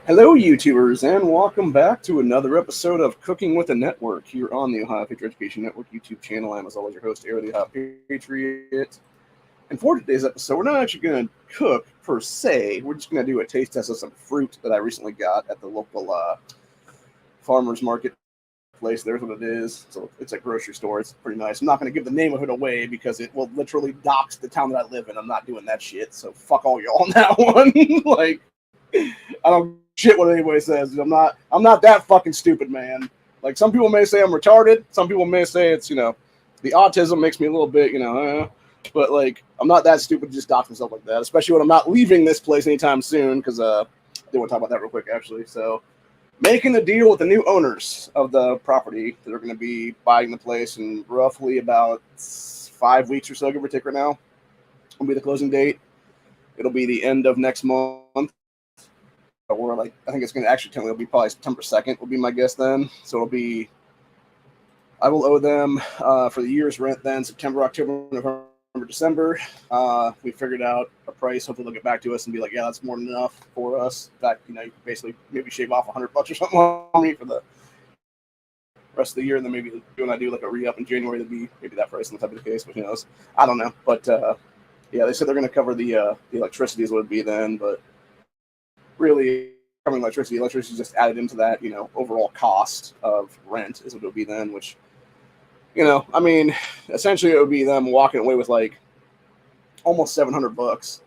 Hello, YouTubers, and welcome back to another episode of Cooking with the Network here on the Ohio Patriot Education Network YouTube channel. I'm, as always, your host, Eric, the Ohio Patriot. And for today's episode, we're not actually going to cook per se. We're just going to do a taste test of some fruit that I recently got at the local farmer's market place. There's what it is. So it's a grocery store. It's pretty nice. I'm not going to give the name of it away because it will literally dox the town that I live in. I'm not doing that shit. So fuck all y'all on that one. I don't shit what anybody says. I'm not that fucking stupid, man. Like, some people may say I'm retarded. Some people may say it's, the autism makes me a little bit, but like, I'm not that stupid to just dox myself like that, especially when I'm not leaving this place anytime soon, because I do want to talk about that real quick, actually. So, making a deal with the new owners of the property that are going to be buying the place in roughly about 5 weeks or so, give or take right now, will be the closing date. It'll be the end of next month. Or like, I think it's going to actually tell me it'll be probably September 2nd will be my guess then. So I will owe them for the year's rent then, September, October, November, December. We figured out a price. Hopefully they'll get back to us and be like, yeah, that's more than enough for us. In fact, you can basically maybe shave off $100 or something on me for the rest of the year. And then maybe when I do like a re-up in January, that'd be maybe that price, and that'd be the case, but who knows? I don't know. But yeah, they said they're going to cover the electricity is what it'd be then, but really covering electricity is just added into that, overall cost of rent is what it would be then, which, essentially it would be them walking away with like almost $700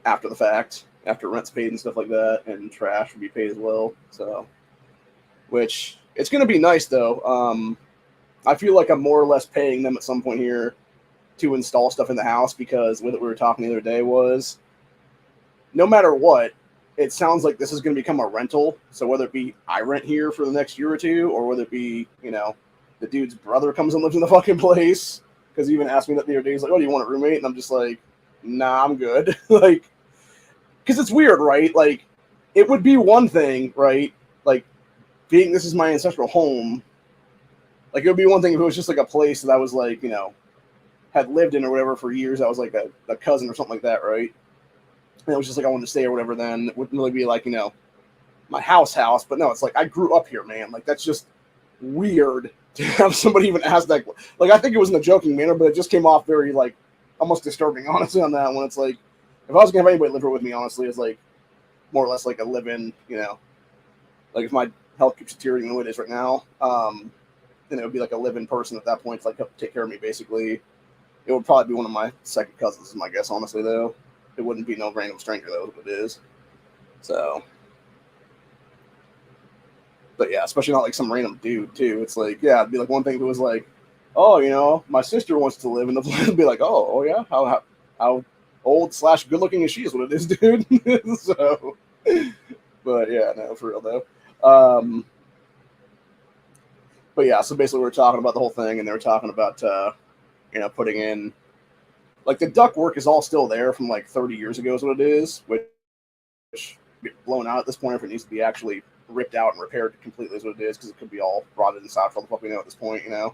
after the fact, after rent's paid and stuff like that, and trash would be paid as well. So, which it's going to be nice though. I feel like I'm more or less paying them at some point here to install stuff in the house, because what we were talking the other day was, no matter what, it sounds like this is going to become a rental. So whether it be I rent here for the next year or two, or whether it be, the dude's brother comes and lives in the fucking place, because he even asked me that the other day, he's like, oh, do you want a roommate? And I'm just like, nah, I'm good. Like, because it's weird, right? Like, it would be one thing, right? Like, being this is my ancestral home. Like, it would be one thing if it was just like a place that I was like, had lived in or whatever for years. I was like a cousin or something like that, right? And it was just like I wanted to stay or whatever, then it wouldn't really be like, my house. But no, it's like I grew up here, man. Like, that's just weird to have somebody even ask that. Like, I think it was in a joking manner, but it just came off very, like, almost disturbing, honestly, on that one. It's like, if I was going to have anybody live here with me, honestly, it's like more or less like a live-in, like if my health keeps deteriorating the way it is right now, then it would be like a live-in person at that point to, like, take care of me, basically. It would probably be one of my second cousins, is my guess, honestly, though. It wouldn't be no random stranger, though, what it is. So, but yeah, especially not like some random dude, too. It's like, yeah, it'd be like one thing if it was like, oh, my sister wants to live in the place. It'd be like, oh yeah, how old / good looking is she, is what it is, dude. So, but yeah, no, for real though. But yeah, so basically we were talking about the whole thing, and they were talking about putting in, like, the duct work is all still there from like 30 years ago is what it is, which blown out at this point, if it needs to be actually ripped out and repaired completely is what it is, because it could be all rotted inside for all the fuck we know at this point, I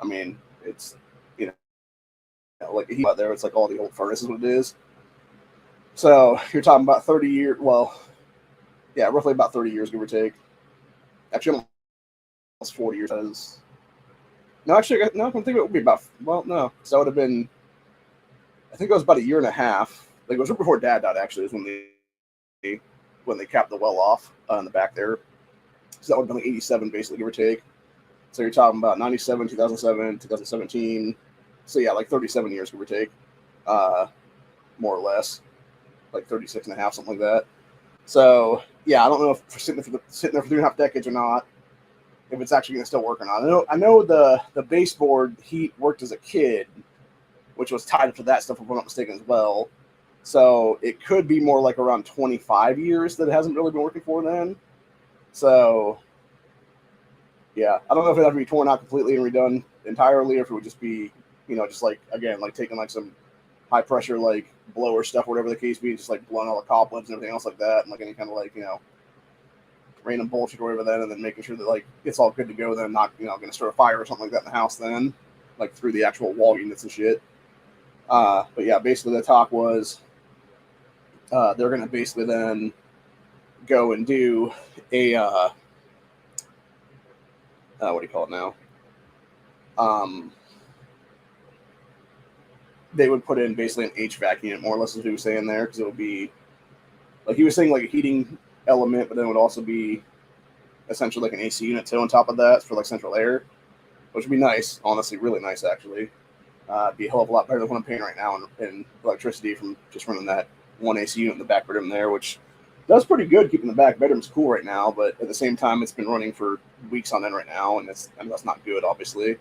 mean, it's, like the heat out there, it's like all the old furnace is what it is. So you're talking about 30 years, well, yeah, roughly about 30 years, give or take. Actually, almost 40 years. No, actually, no, I don't think it would be about, well, no, so that would have been, I think it was about a year and a half. Like, it was right before Dad died, actually, is when they capped the well off in the back there. So that would have been like 87, basically, give or take. So you're talking about 97, 2007, 2017. So yeah, like 37 years, give or take, more or less, like 36 and a half, something like that. So yeah, I don't know if we're sitting there for 3.5 decades or not, if it's actually going to still work or not. I know the baseboard heat worked as a kid, which was tied to that stuff, if I'm not mistaken, as well. So it could be more like around 25 years that it hasn't really been working for then. So yeah, I don't know if it'd have to be torn out completely and redone entirely, or if it would just be, just like, again, like taking like some high pressure like blower stuff, whatever the case be, just like blowing all the cobwebs and everything else like that, and like any kind of like, random bullshit or whatever then, and then making sure that like it's all good to go, then not, going to start a fire or something like that in the house then, like through the actual wall units and shit. But yeah, basically the talk was they're going to basically then go and do a what do you call it now? They would put in basically an HVAC unit, more or less, as he was saying there, because it would be like he was saying like a heating element, but then it would also be essentially like an AC unit too on top of that for like central air, which would be nice, honestly, really nice actually. Be a hell of a lot better than what I'm paying right now in electricity from just running that one AC unit in the back bedroom there, which does pretty good keeping the back bedrooms cool right now. But at the same time, it's been running for weeks on end right now, and that's not good, obviously.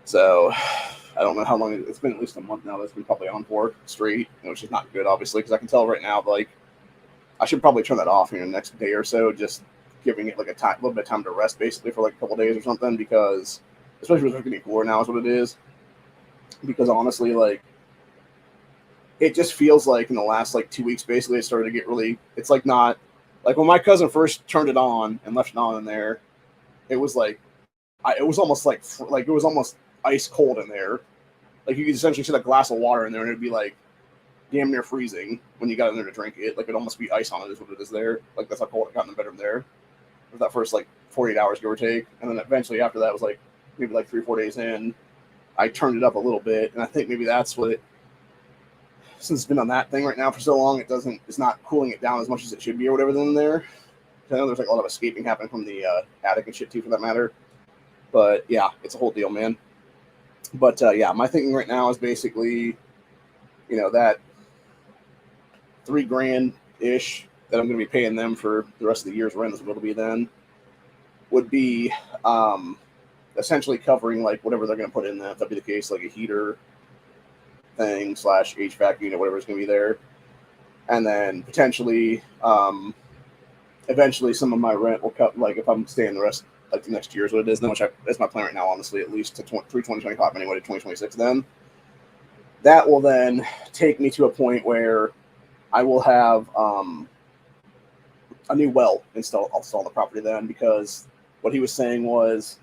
So I don't know how long it's been. At least a month now. That's been probably on for straight, which is not good, obviously, because I can tell right now like I should probably turn that off in the next day or so, just giving it like a little bit of time to rest, basically for like a couple days or something, because especially with it's getting cooler now is what it is. Because honestly, like it just feels like in the last like 2 weeks, basically, it started to get really. It's like not like when my cousin first turned it on and left it on in there. It was like it was almost like it was almost ice cold in there. Like you could essentially set a glass of water in there and it'd be like damn near freezing when you got in there to drink it. Like it'd almost be ice on it is what it is there. Like that's how cold it got in the bedroom there. For that first like 48 hours, give or take. And then eventually after that was like maybe like 3 or 4 days in, I turned it up a little bit. And I think maybe that's what since it's been on that thing right now for so long, it's not cooling it down as much as it should be or whatever in there. I know there's like a lot of escaping happening from the attic and shit too, for that matter. But yeah, it's a whole deal, man. But yeah, my thinking right now is basically, that $3,000 ish that I'm going to be paying them for the rest of the year's rent is what it'll be then, would be essentially covering like whatever they're going to put in there. If that'd be the case, like a heater thing / HVAC unit, whatever is going to be there, and then potentially, eventually, some of my rent will cut. Like if I'm staying the rest, like the next year is what it is. Then, that's my plan right now, honestly, at least through 2025 anyway, to 2026. Then that will then take me to a point where I will have a new well installed on the property then, because what he was saying was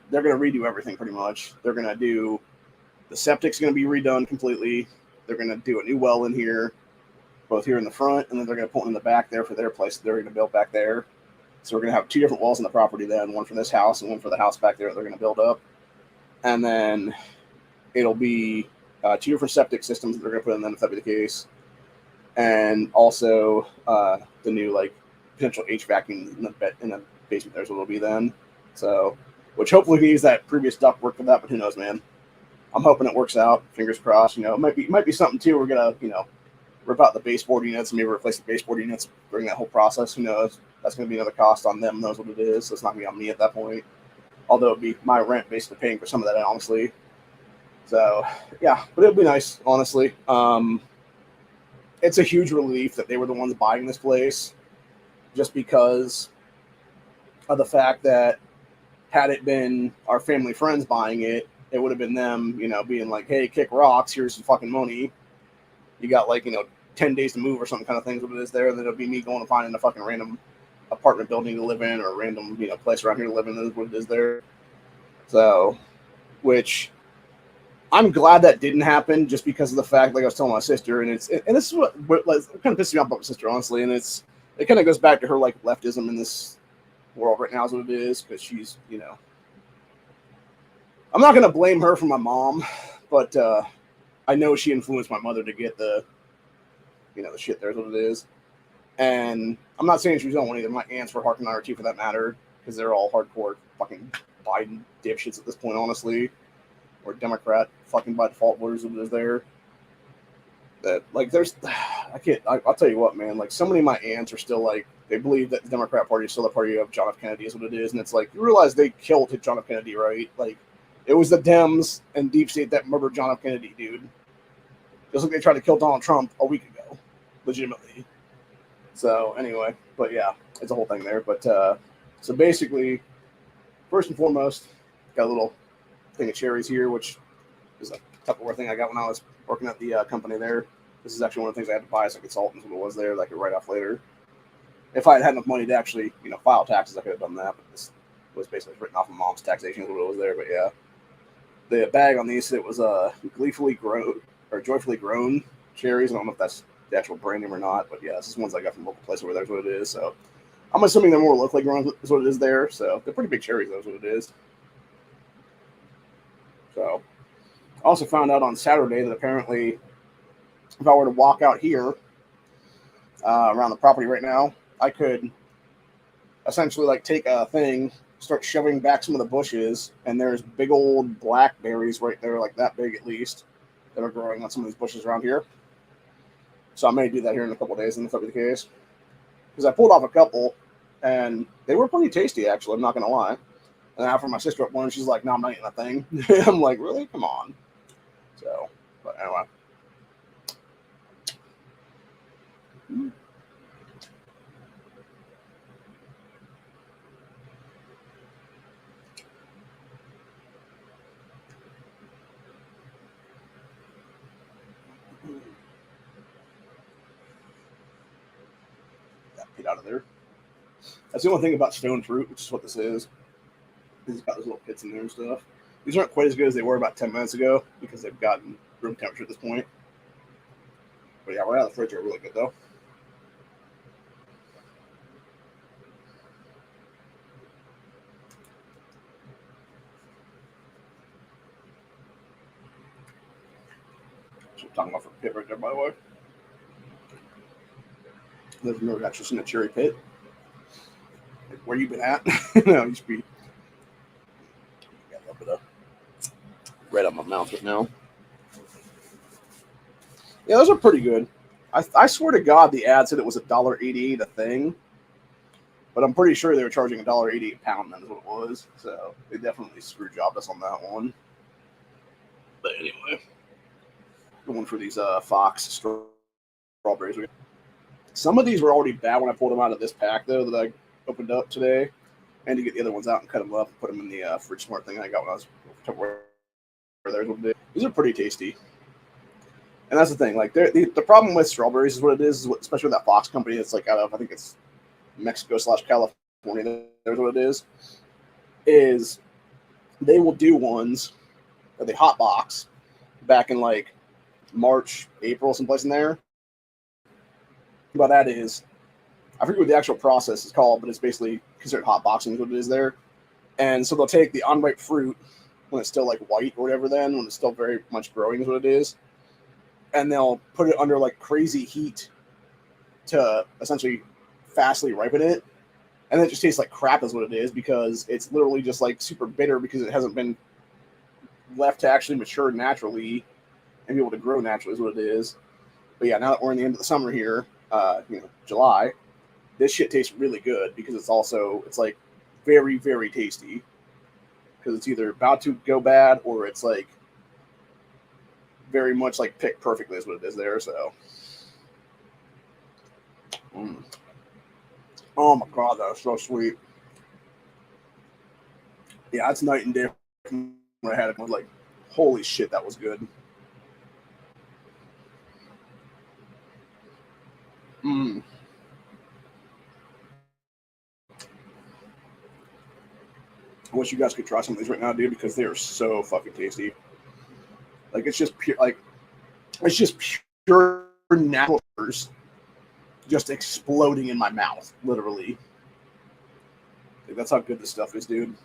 they're going to redo everything pretty much. They're going to do the septic's going to be redone completely. They're going to do a new well in here, both here in the front, and then they're going to put one in the back there for their place that they're going to build back there. So we're going to have 2 different wells in the property then, one for this house and one for the house back there that they're going to build up. And then it'll be 2 different septic systems that they're going to put in then, if that be the case. And also the new like potential HVAC in the basement there's what it'll be then. So, which hopefully we can use that previous ductwork for that, but who knows, man. I'm hoping it works out. Fingers crossed. It might be something too. We're gonna rip out the baseboard units and maybe replace the baseboard units during that whole process. Who knows? That's going to be another cost on them. Knows what it is. So it's not going to be on me at that point. Although it'd be my rent basically paying for some of that, honestly. So yeah, but it'll be nice, honestly. It's a huge relief that they were the ones buying this place, just because of the fact that had it been our family friends buying it, it would have been them, being like, hey, kick rocks, here's some fucking money. You got 10 days to move or something kind of things, what it is there. Then it'll be me going and finding a fucking random apartment building to live in or a random, place around here to live in, is what it is there. So, which I'm glad that didn't happen, just because of the fact, like I was telling my sister, and this is what kind of pisses me off about my sister, honestly, and it kind of goes back to her like leftism in this world right now is what it is, because she's, I'm not going to blame her for my mom, but I know she influenced my mother to get the shit there is what it is. And I'm not saying she's the only one either. My aunts were harking on her too, for that matter, because they're all hardcore fucking Biden dipshits at this point, honestly. Or Democrat fucking by default voters what it is there. That, I'll tell you what, man, like so many of my aunts are still like, they believe that the Democrat Party is still the party of John F. Kennedy is what it is. And it's like, you realize they killed John F. Kennedy, right? Like, it was the Dems and Deep State that murdered John F. Kennedy, dude. Just like they tried to kill Donald Trump a week ago, legitimately. So anyway, but yeah, it's a whole thing there. But so basically, first and foremost, got a little thing of cherries here, which is a Tupperware thing I got when I was working at the company there. This is actually one of the things I had to buy as a consultant when it was there that I could write off later. If I had enough money to actually, file taxes, I could have done that. But this was basically written off of mom's taxation when it was there. But yeah, the bag on these, it was gleefully grown or joyfully grown cherries. I don't know if that's the actual brand name or not. But yeah, this is ones I got from a local place over there is what it is. So I'm assuming they're more locally grown is what it is there. So they're pretty big cherries, though, is what it is. So I also found out on Saturday that apparently if I were to walk out here around the property right now, I could essentially like take a thing, start shoving back some of the bushes, and there's big old blackberries right there, like that big at least, that are growing on some of these bushes around here. So I may do that here in a couple of days, and if that be the case, because I pulled off a couple, and they were pretty tasty actually. I'm not gonna lie. And after my sister up one, she's like, "No, I'm not eating that thing." I'm like, "Really? Come on." So, but anyway. Get out of there. That's the only thing about stone fruit, which is what this is. It's got those little pits in there and stuff. These aren't quite as good as they were about 10 minutes ago because they've gotten room temperature at this point. But yeah, right out of the fridge are really good though. So I'm talking about for pit right there, by the way. I've never actually seen a cherry pit. Like, where you been at? No, you should be. Got a little bit of red on my mouth right now. Yeah, those are pretty good. I swear to God, the ad said it was $1.88 a thing, but I'm pretty sure they were charging $1.88 a pound. That's what it was. So they definitely screw jobbed us on that one. But anyway, going for these Fox strawberries. Some of these were already bad when I pulled them out of this pack though that I opened up today, and to get the other ones out and cut them up and put them in the fridge smart thing I got when I was there. These are pretty tasty. And that's the thing. Like the problem with strawberries is what it is especially with that Fox company. It's like out of I think it's Mexico/California. There's what it is they will do ones that they hot box back in like March, April, someplace in there. What that is, I forget what the actual process is called, but it's basically considered hot boxing is what it is there. And so they'll take the unripe fruit when it's still like white or whatever, then when it's still very much growing is what it is, and they'll put it under like crazy heat to essentially fastly ripen it, and it just tastes like crap is what it is because it's literally just like super bitter because it hasn't been left to actually mature naturally and be able to grow naturally is what it is. But yeah, now that we're in the end of the summer here, July, this shit tastes really good because it's like very, very tasty because it's either about to go bad or it's like very much like picked perfectly is what it is there. So, oh my God, that's so sweet. Yeah, it's night and day from when I had it. I was like, holy shit, that was good. Mm. I wish you guys could try some of these right now, dude, because they are so fucking tasty. Like it's just pure, like it's just pure natural flavors just exploding in my mouth, literally. Like, that's how good this stuff is, dude.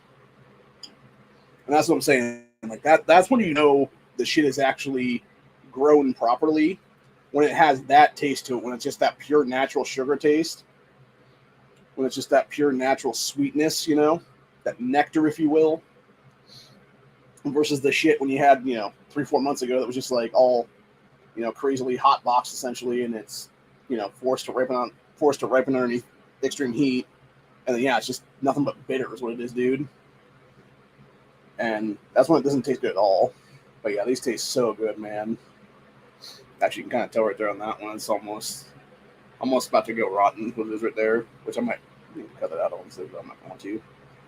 And that's what I'm saying. Like that's when you know the shit is actually grown properly. When it has that taste to it, when it's just that pure natural sugar taste, when it's just that pure natural sweetness, that nectar, if you will, versus the shit when you had, 3-4 months ago that was just like all, crazily hot boxed essentially, and it's, forced to ripen underneath extreme heat, and then yeah, it's just nothing but bitter is what it is, dude. And that's when it doesn't taste good at all. But yeah, these taste so good, man. Actually, you can kind of tell right there on that one. It's almost about to go rotten. What it is right there, which I might cut it out honestly, but I'm not going to.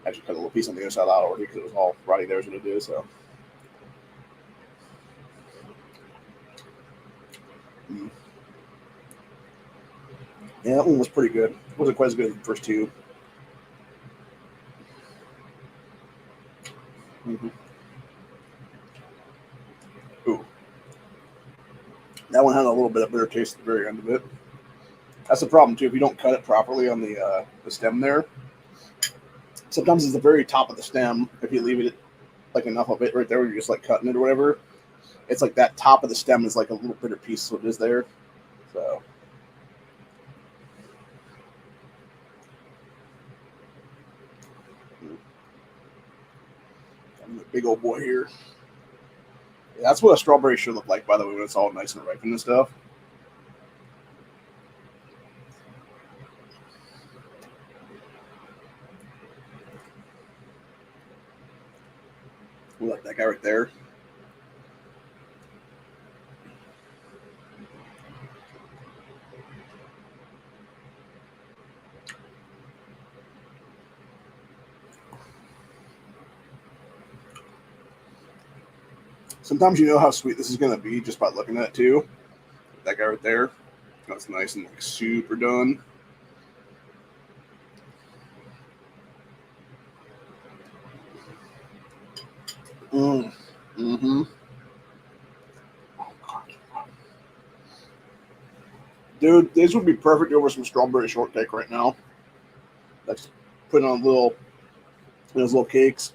Actually, cut a little piece on the other side out already because it was all rotty there is what it is. So. Mm. Yeah, that one was pretty good. It wasn't quite as good as the first two. Mm-hmm. Ooh. That one had a little bit of bitter taste at the very end of it. That's the problem too. If you don't cut it properly on the stem there, sometimes it's the very top of the stem. If you leave it like enough of it right there, where you're just like cutting it or whatever, it's like that top of the stem is like a little bitter piece. So it is there. So. I'm the big old boy here. Yeah, that's what a strawberry should look like, by the way, when it's all nice and ripened and stuff. We like that guy right there. Sometimes you know how sweet this is going to be just by looking at it, too. That guy right there. That's nice and like super done. Mm-hmm. Dude, this would be perfect over some strawberry shortcake right now. Let's put on those little cakes.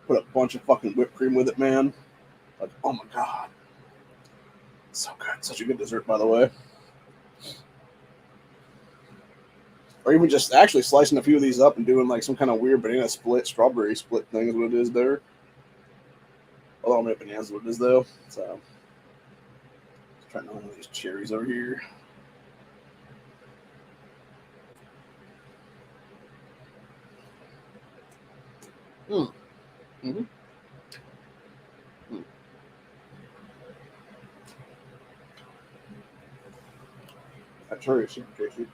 Put a bunch of fucking whipped cream with it, man. Like, oh my god. So good. Such a good dessert, by the way. Or even just actually slicing a few of these up and doing like some kind of weird banana split, strawberry split thing is what it is there. Although I'm making bananas what it is though. So trying to one of these cherries over here. Mm-hmm. That cherry is super tasty.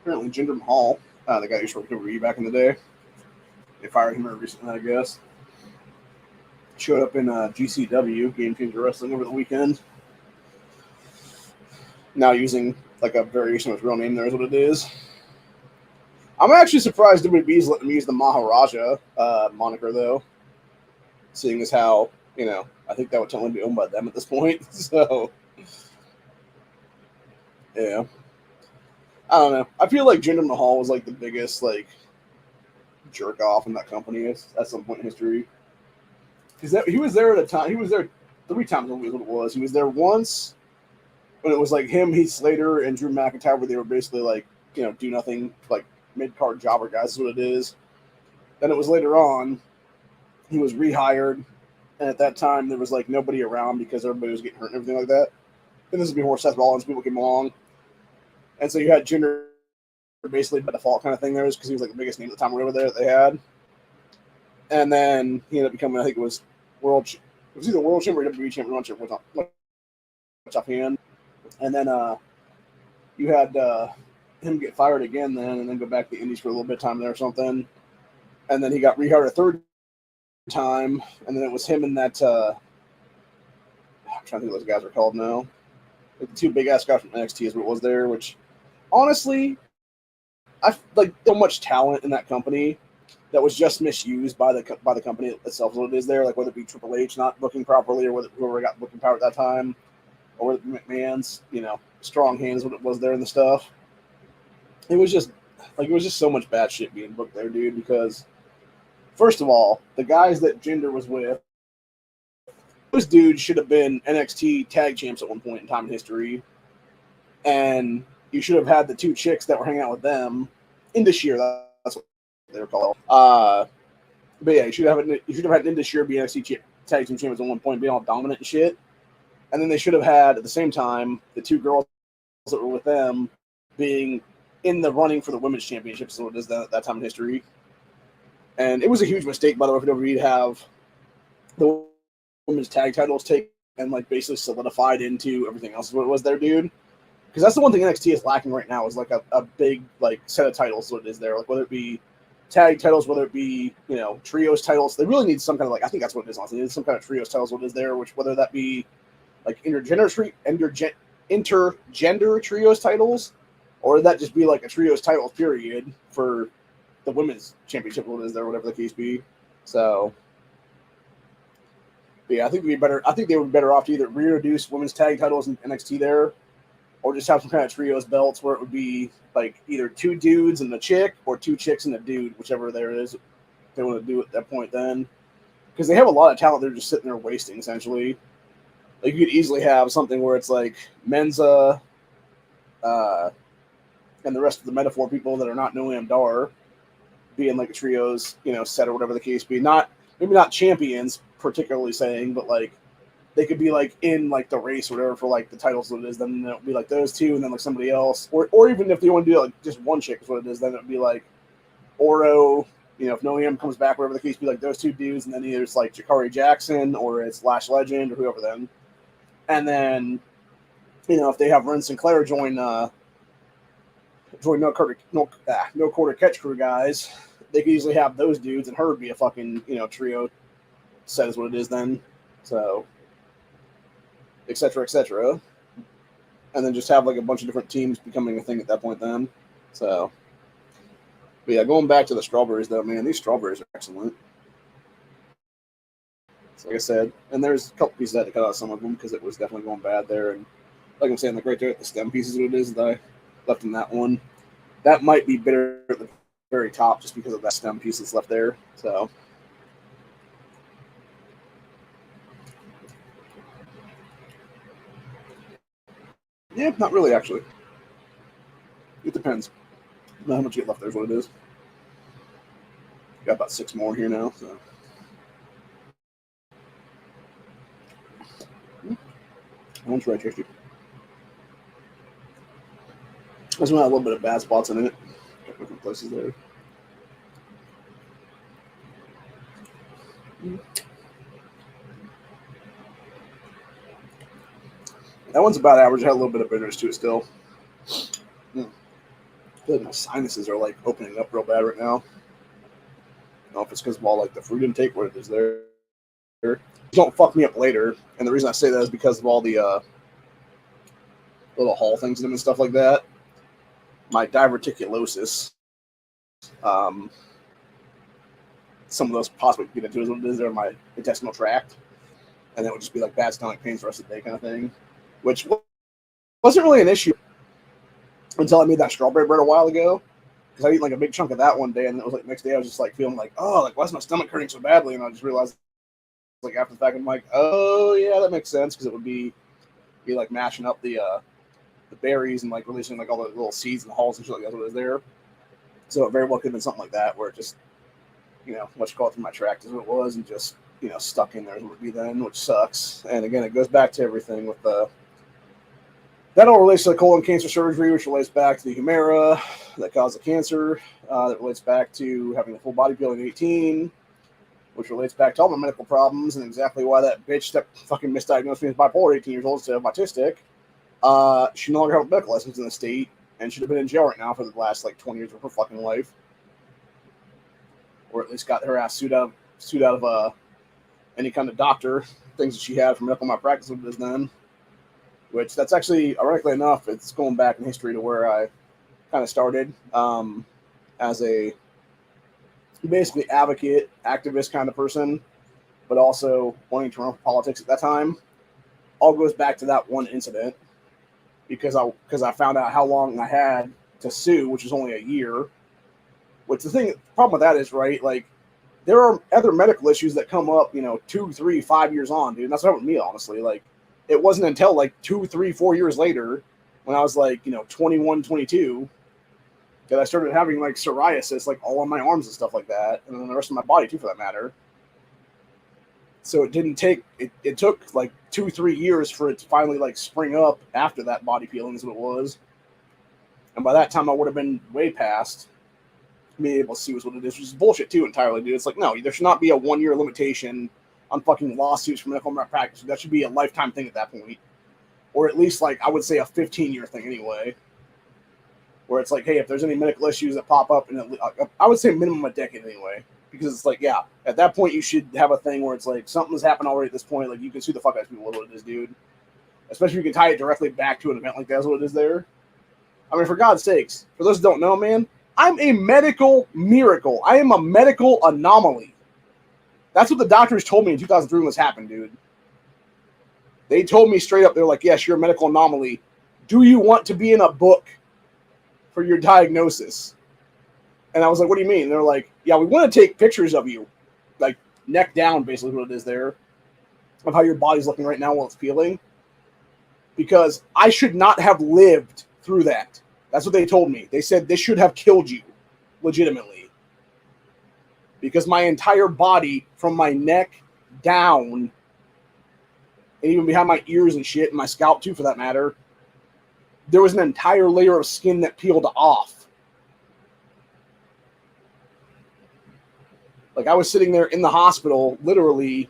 Apparently, Jinder Mahal, the guy who used to work over E back in the day, they fired him recently, I guess. Showed up in GCW, Game Changer Wrestling, over the weekend. Now using like a variation of his real name there is what it is. I'm actually surprised WWE's letting me use the Maharaja moniker, though. Seeing as how, I think that would totally be owned by them at this point. So, yeah. I don't know. I feel like Jinder Mahal was like the biggest like jerk off in that company at some point in history. Because he was there at a time. He was there 3 times. I believe what it was. He was there once when it was like him, Heath Slater, and Drew McIntyre, where they were basically like do nothing, like mid-card jobber guys is what it is. Then it was later on. He was rehired, and at that time there was like nobody around because everybody was getting hurt and everything like that. And this is before Seth Rollins people came along. And so you had Jinder basically by default kind of thing there, because he was like the biggest name at the time or whatever they had. And then he ended up becoming, I think it was either world champion or WWE champion, much offhand. And then you had him get fired again then, and then go back to the Indies for a little bit of time there or something. And then he got rehired a third time, and then it was him and that I'm trying to think what those guys are called now. Like the 2 big ass guys from NXT is what it was there, which honestly, I like so much talent in that company that was just misused by the company itself. What it is there, like whether it be Triple H not booking properly, or whether whoever got booking power at that time, or whether McMahon's strong hands what it was there and the stuff. It was just so much bad shit being booked there, dude. Because first of all, the guys that Jinder was with, those dudes should have been NXT tag champs at one point in time in history, and you should have had the 2 chicks that were hanging out with them in this year. That's what they were called. But yeah, you should have had in this year be NXT tag team champions at one point, being all dominant and shit. And then they should have had at the same time the 2 girls that were with them being in the running for the women's championships. So it is that time in history. And it was a huge mistake, by the way, for WWE to have the women's tag titles take and like basically solidified into everything else. Is what it was there, dude. Because that's the one thing NXT is lacking right now, is like a big like set of titles. What it is there, like whether it be tag titles, whether it be trios titles. They really need some kind of I think that's what it is. Honestly, they need some kind of trios titles. What is there, which whether that be like intergender trios titles, Or would that just be like a trios titles period for the women's championship, what it is there, whatever the case be? So, yeah, I think it'd be better. I think they would be better off to either reintroduce women's tag titles in NXT there, or just have some kind of trios belts where it would be like either 2 dudes and a chick, or 2 chicks and a dude, whichever there is. If they want to do it at that point then. Because they have a lot of talent they're just sitting there wasting, essentially. Like, you could easily have something where it's like Menza, and the rest of the Metaphor people that are not Noam Dar being like a trios, set or whatever the case be. Maybe not champions, particularly saying, but like they could be like in like the race or whatever for like the titles that it is. Then it would be like those 2 and then like somebody else. Or even if they want to do like just one chick is what it is, then it would be like Oro. If Noam comes back, whatever the case be, like those 2 dudes, and then either it's like Jakari Jackson or it's Lash Legend or whoever then. And then, if they have Ren Sinclair join No Quarter Catch Crew guys, they could easily have those dudes and her be a fucking, trio set is what it is then. So, et cetera, et cetera. And then just have like a bunch of different teams becoming a thing at that point then. So, but yeah, going back to the strawberries though, man, these strawberries are excellent. So like I said, and there's a couple pieces I had to cut out some of them because it was definitely going bad there. And like I'm saying, like right there at the stem pieces, what it is that I left in that one, that might be bitter at the very top just because of that stem piece that's left there. So. Yeah, not really, actually. It depends. Not how much you get left there is what it is. Got about 6 more here now, so. I want to try tasty. There's a little bit of bad spots in it. Got different places there. That one's about average. I had a little bit of bitterness to it still. I feel like my sinuses are like opening up real bad right now. I don't know if it's because of all like the fruit intake, what it is there. Don't fuck me up later. And the reason I say that is because of all the little hall things in them and stuff like that. My diverticulosis. Some of those possibly get into what it is there in my intestinal tract. And it would just be like bad stomach pains the rest of the day kind of thing. Which wasn't really an issue until I made that strawberry bread a while ago. Because I ate like a big chunk of that one day, and it was like next day I was just like feeling like, oh, like why is my stomach hurting so badly? And I just realized like after the fact, I'm like, oh yeah, that makes sense because it would be like mashing up the berries and like releasing like all the little seeds and the hulls and shit like that's what was there. So it very well could have been something like that where it just, what you call it through my tract is what it was, and just stuck in there is what it would be then, which sucks. And again, it goes back to everything with the. That all relates to the colon cancer surgery, which relates back to the Humira that caused the cancer. That relates back to having a full body peel at 18, which relates back to all my medical problems and exactly why that bitch that fucking misdiagnosed me as bipolar 18 years old instead of autistic. She no longer has medical license in the state and should have been in jail right now for the last like 20 years of her fucking life. Or at least got her ass sued out of any kind of doctor, things that she had from medical malpractice with this then. Which that's actually, ironically enough, it's going back in history to where I kind of started as a basically advocate, activist kind of person, but also wanting to run for politics at that time. All goes back to that one incident because I found out how long I had to sue, which is only a year. Which the problem with that is, right, like, there are other medical issues that come up, 2, 3, 5 years on, dude. And that's what happened with me, honestly. Like, it wasn't until like 2, 3, 4 years later when I was like, 21, 22 that I started having like psoriasis, like all on my arms and stuff like that. And then the rest of my body too, for that matter. So it didn't take, it took like 2, 3 years for it to finally like spring up after that body peeling is what it was. And by that time I would have been way past being able to see what it is, which is bullshit too entirely, dude. It's like, no, there should not be a 1-year limitation on fucking lawsuits for medical malpractice. That should be a lifetime thing at that point. Or at least, like, I would say a 15-year thing anyway. Where it's like, hey, if there's any medical issues that pop up, I would say minimum a decade anyway. Because it's like, yeah, at that point you should have a thing where it's like, something's happened already at this point. Like, you can sue the fuck out of people with what it is, dude. Especially if you can tie it directly back to an event like that's what it is there. I mean, for God's sakes, for those who don't know, man, I'm a medical miracle. I am a medical anomaly. That's what the doctors told me in 2003 when this happened, dude. They told me straight up, they're like, yes, you're a medical anomaly. Do you want to be in a book for your diagnosis? And I was like, what do you mean? And they're like, yeah, we want to take pictures of you, like neck down, basically what it is there, of how your body's looking right now while it's peeling. Because I should not have lived through that. That's what they told me. They said this should have killed you, legitimately. Because my entire body, from my neck down, and even behind my ears and shit, and my scalp too, for that matter, there was an entire layer of skin that peeled off. Like, I was sitting there in the hospital, literally,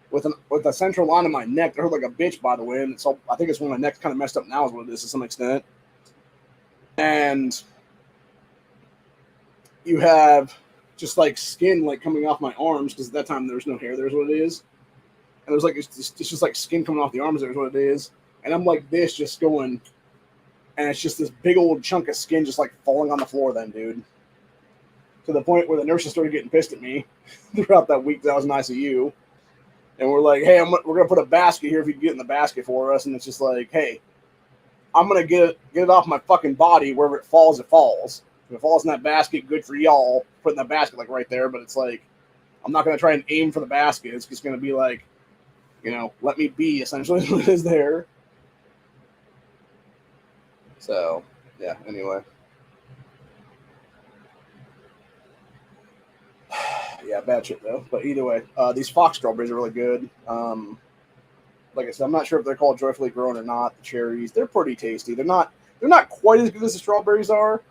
with a central line in my neck that hurt like a bitch, by the way. And so I think it's when my neck's kind of messed up now is what it is to some extent. And you have just like skin like coming off my arms, because at that time there's no hair. There's what it is. And there's like it's just like skin coming off the arms. There's what it is. And I'm like this, just going, and it's just this big old chunk of skin just like falling on the floor. Then, dude, to the point where the nurses started getting pissed at me throughout that week that I was in ICU. And we're like, hey, we're going to put a basket here if you can get in the basket for us. And it's just like, hey, I'm going to get it off my fucking body. Wherever it falls, it falls. If it falls in that basket, good for y'all. Put in that basket like right there. But it's like, I'm not going to try and aim for the basket. It's just going to be like, you know, let me be, essentially, what it is there. So, yeah, anyway. Yeah, bad shit though. But either way, these fox strawberries are really good. Like I said, I'm not sure if they're called joyfully grown or not. The cherries, they're pretty tasty. They're not quite as good as the strawberries are,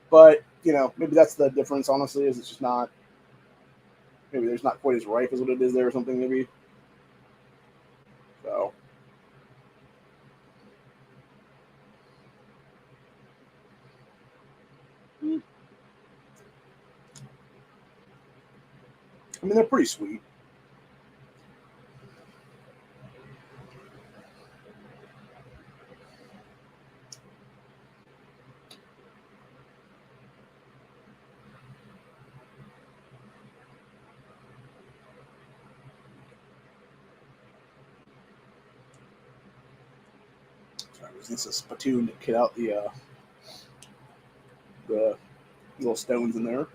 but you know, maybe that's the difference. Honestly, is it's just not. Maybe there's not quite as ripe as what it is there or something. Maybe. So. I mean, they're pretty sweet. Sorry, I was using a spittoon to get out the little stones in there.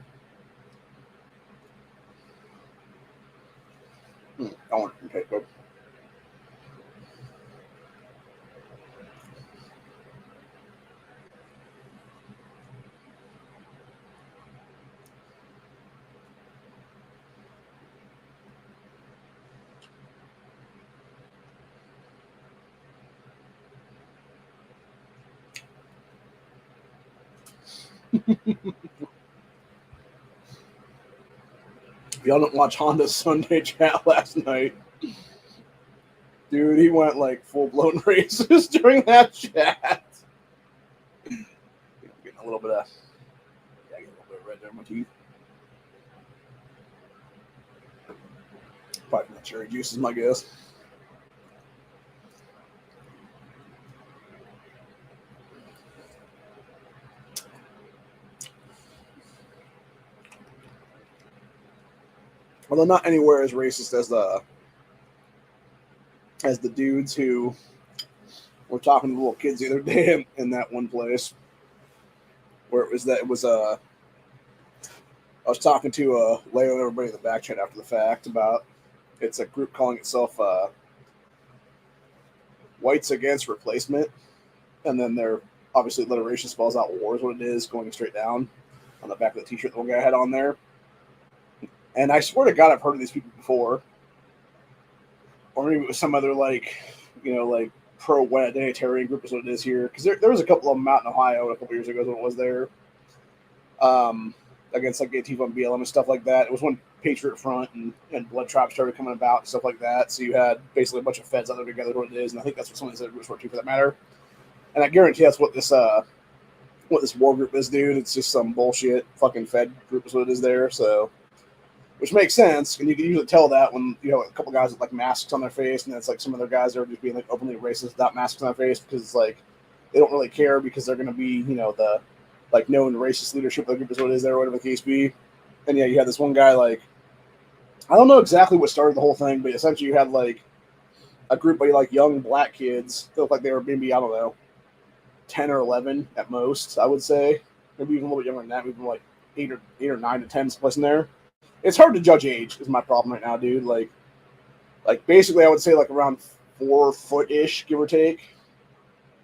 I want to take them. If y'all didn't watch Honda's Sunday chat last night, dude, he went like full-blown racist during that chat. Getting a little bit of, getting a little bit of red there in my teeth. Probably from the cherry juice is my guess. Although not anywhere as racist as the dudes who were talking to little kids the other day in that one place where I was talking to Leo and everybody in the back chat after the fact about it's a group calling itself Whites Against Replacement, and then their obviously alliteration spells out war is what it is, going straight down on the back of the t-shirt the one guy had on there. And I swear to God, I've heard of these people before. Or maybe it was some other, like, you know, like pro-white identitarian group is what it is here. Because there was a couple of them out in Ohio a couple years ago is what it was there. Against, like, Antifa and BLM and stuff like that. It was when Patriot Front and Blood Tribe started coming about and stuff like that. So you had basically a bunch of feds out there together what it is. And I think that's what some of these other groups were too, for that matter. And I guarantee that's what this war group is, dude. It's just some bullshit fucking fed group is what it is there. So... which makes sense, and you can usually tell that when you have a couple guys with like masks on their face, and it's like some of their guys are just being like openly racist without masks on their face, because it's like they don't really care because they're going to be, the like known racist leadership of the group is what it is there, or whatever the case be. And yeah, you had this one guy, like, I don't know exactly what started the whole thing, but essentially you had like a group of like young black kids that looked like they were maybe, I don't know, 10 or 11 at most, I would say. Maybe even a little bit younger than that, maybe like 8 or 9 to 10 someplace in there. It's hard to judge age is my problem right now, dude. Like basically I would say like around 4 foot-ish, give or take.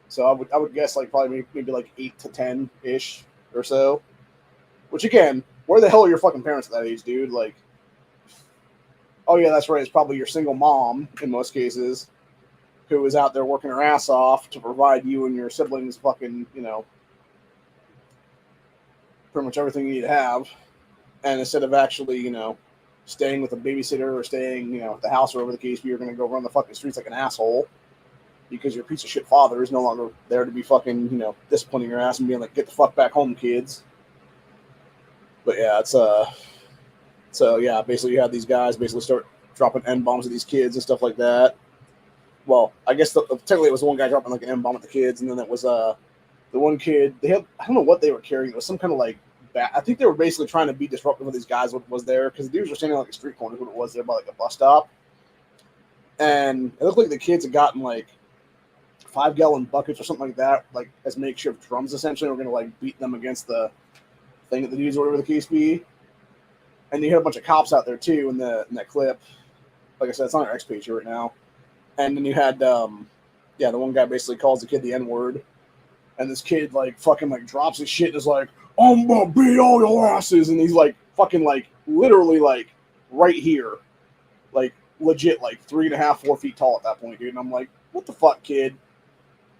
So I would guess like probably maybe like 8 to 10-ish or so. Which again, where the hell are your fucking parents at that age, dude? Like, oh yeah, that's right. It's probably your single mom in most cases who is out there working her ass off to provide you and your siblings fucking, pretty much everything you need to have. And instead of actually, staying with a babysitter or staying, at the house or whatever the case be, you're going to go run the fucking streets like an asshole because your piece of shit father is no longer there to be fucking, disciplining your ass and being like, get the fuck back home, kids. But yeah, so yeah, basically you have these guys basically start dropping N-bombs at these kids and stuff like that. Well, I guess technically it was one guy dropping like an N-bomb at the kids, and then it was the one kid, I don't know what they were carrying. It was some kind of like, I think they were basically trying to be disruptive with these guys what was there, because the dudes were standing on like a street corner, what it was there by like a bus stop. And it looked like the kids had gotten like 5-gallon buckets or something like that, like as makeshift drums essentially. We're going to like beat them against the thing at the dudes or whatever the case be. And you had a bunch of cops out there too in that clip. Like I said, it's on our X page right now. And then you had, the one guy basically calls the kid the N-word. And this kid, like, fucking, like, drops his shit and is like, I'm gonna beat all your asses. And he's, like, fucking, like, literally, like, right here. Like, legit, like, 3.5, 4 feet tall at that point, dude. And I'm like, what the fuck, kid?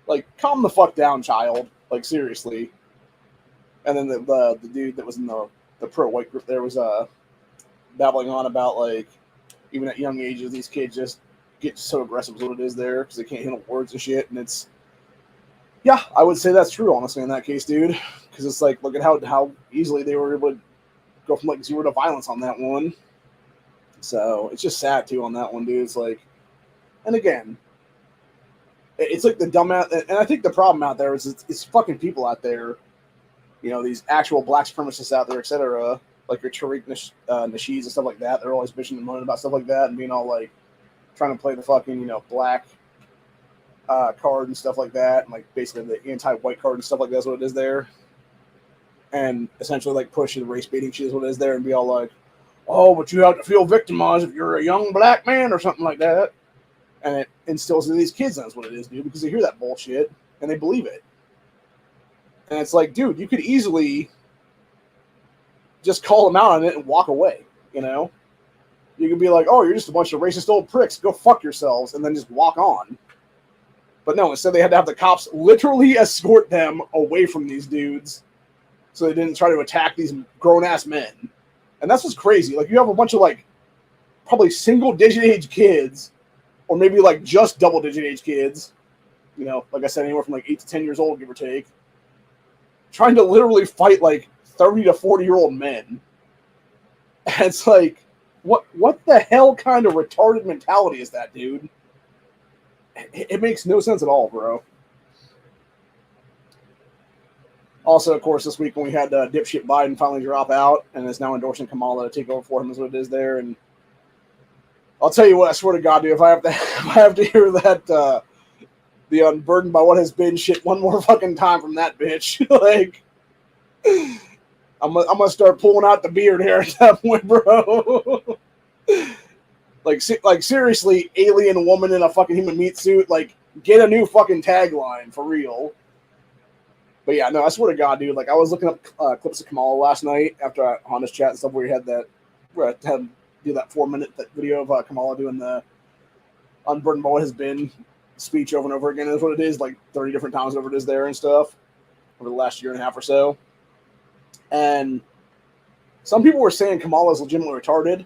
Like, calm the fuck down, child. Like, seriously. And then the dude that was in the pro-white group there was, babbling on about, like, even at young ages, these kids just get so aggressive is what it is there because they can't handle words and shit. And it's, yeah, I would say that's true, honestly, in that case, dude. Because it's like, look at how easily they were able to go from like 0 to violence on that one. So it's just sad too on that one, dude. It's like, and again, it's like the dumbass, and I think the problem out there is it's fucking people out there, these actual black supremacists out there, etc. Like your Tariq Nasheeds and stuff like that. They're always bitching and moaning about stuff like that and being all like trying to play the fucking black card and stuff like that, and like basically the anti-white card and stuff like that's what it is there, and essentially like pushing race baiting shit is what it is there, and be all like, oh, but you have to feel victimized if you're a young black man or something like that, and it instills in these kids that's what it is, dude, because they hear that bullshit and they believe it, and it's like, dude, you could easily just call them out on it and walk away, you could be like, oh, you're just a bunch of racist old pricks, go fuck yourselves, and then just walk on. But no, instead they had to have the cops literally escort them away from these dudes so they didn't try to attack these grown-ass men. And that's what's crazy. Like, you have a bunch of, like, probably single-digit age kids, or maybe, like, just double-digit age kids, like I said, anywhere from, like, 8 to 10 years old, give or take, trying to literally fight, like, 30 to 40-year-old men. And it's like, what the hell kind of retarded mentality is that, dude? It makes no sense at all, bro. Also, of course, this week when we had dipshit Biden finally drop out and is now endorsing Kamala to take over for him is what it is there. And I'll tell you what, I swear to God, dude, if I have to hear that the unburdened by what has been shit one more fucking time from that bitch, like, I'm gonna start pulling out the beard hair at that point, bro. Like seriously, alien woman in a fucking human meat suit, like, get a new fucking tagline, for real. But yeah, no, I swear to God, dude, like, I was looking up clips of Kamala last night after on this chat and stuff where he had where I had him do that 4-minute video of Kamala doing the unburdened by what has been speech over and over again. Is what it is, like 30 different times over it is there and stuff over the last year and a half or so. And some people were saying Kamala is legitimately retarded.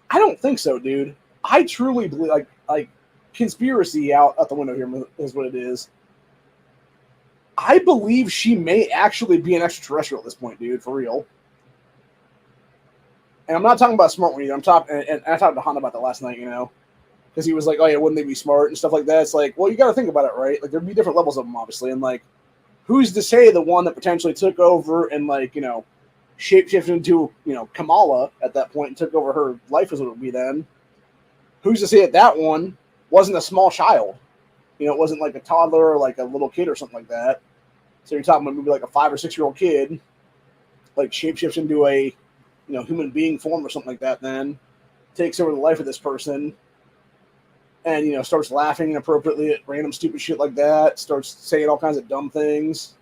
I don't think so, dude. I truly believe, like conspiracy out the window here is what it is. I believe she may actually be an extraterrestrial at this point, dude, for real. And I'm not talking about smart one either. I'm talking, and I talked to Han about that last night, because he was like, oh yeah, wouldn't they be smart and stuff like that? It's like, well, you got to think about it, right? Like, there'd be different levels of them, obviously, and like, who's to say the one that potentially took over and, like, you know, shapeshifted into, you know, Kamala at that point and took over her life as it would be then? Who's to say that one wasn't a small child? You know, it wasn't like a toddler or like a little kid or something like that. So you're talking about maybe like a 5 or 6 year old kid, like shapeshifts into a, you know, human being form or something like that, then takes over the life of this person and, you know, starts laughing inappropriately at random stupid shit like that, starts saying all kinds of dumb things.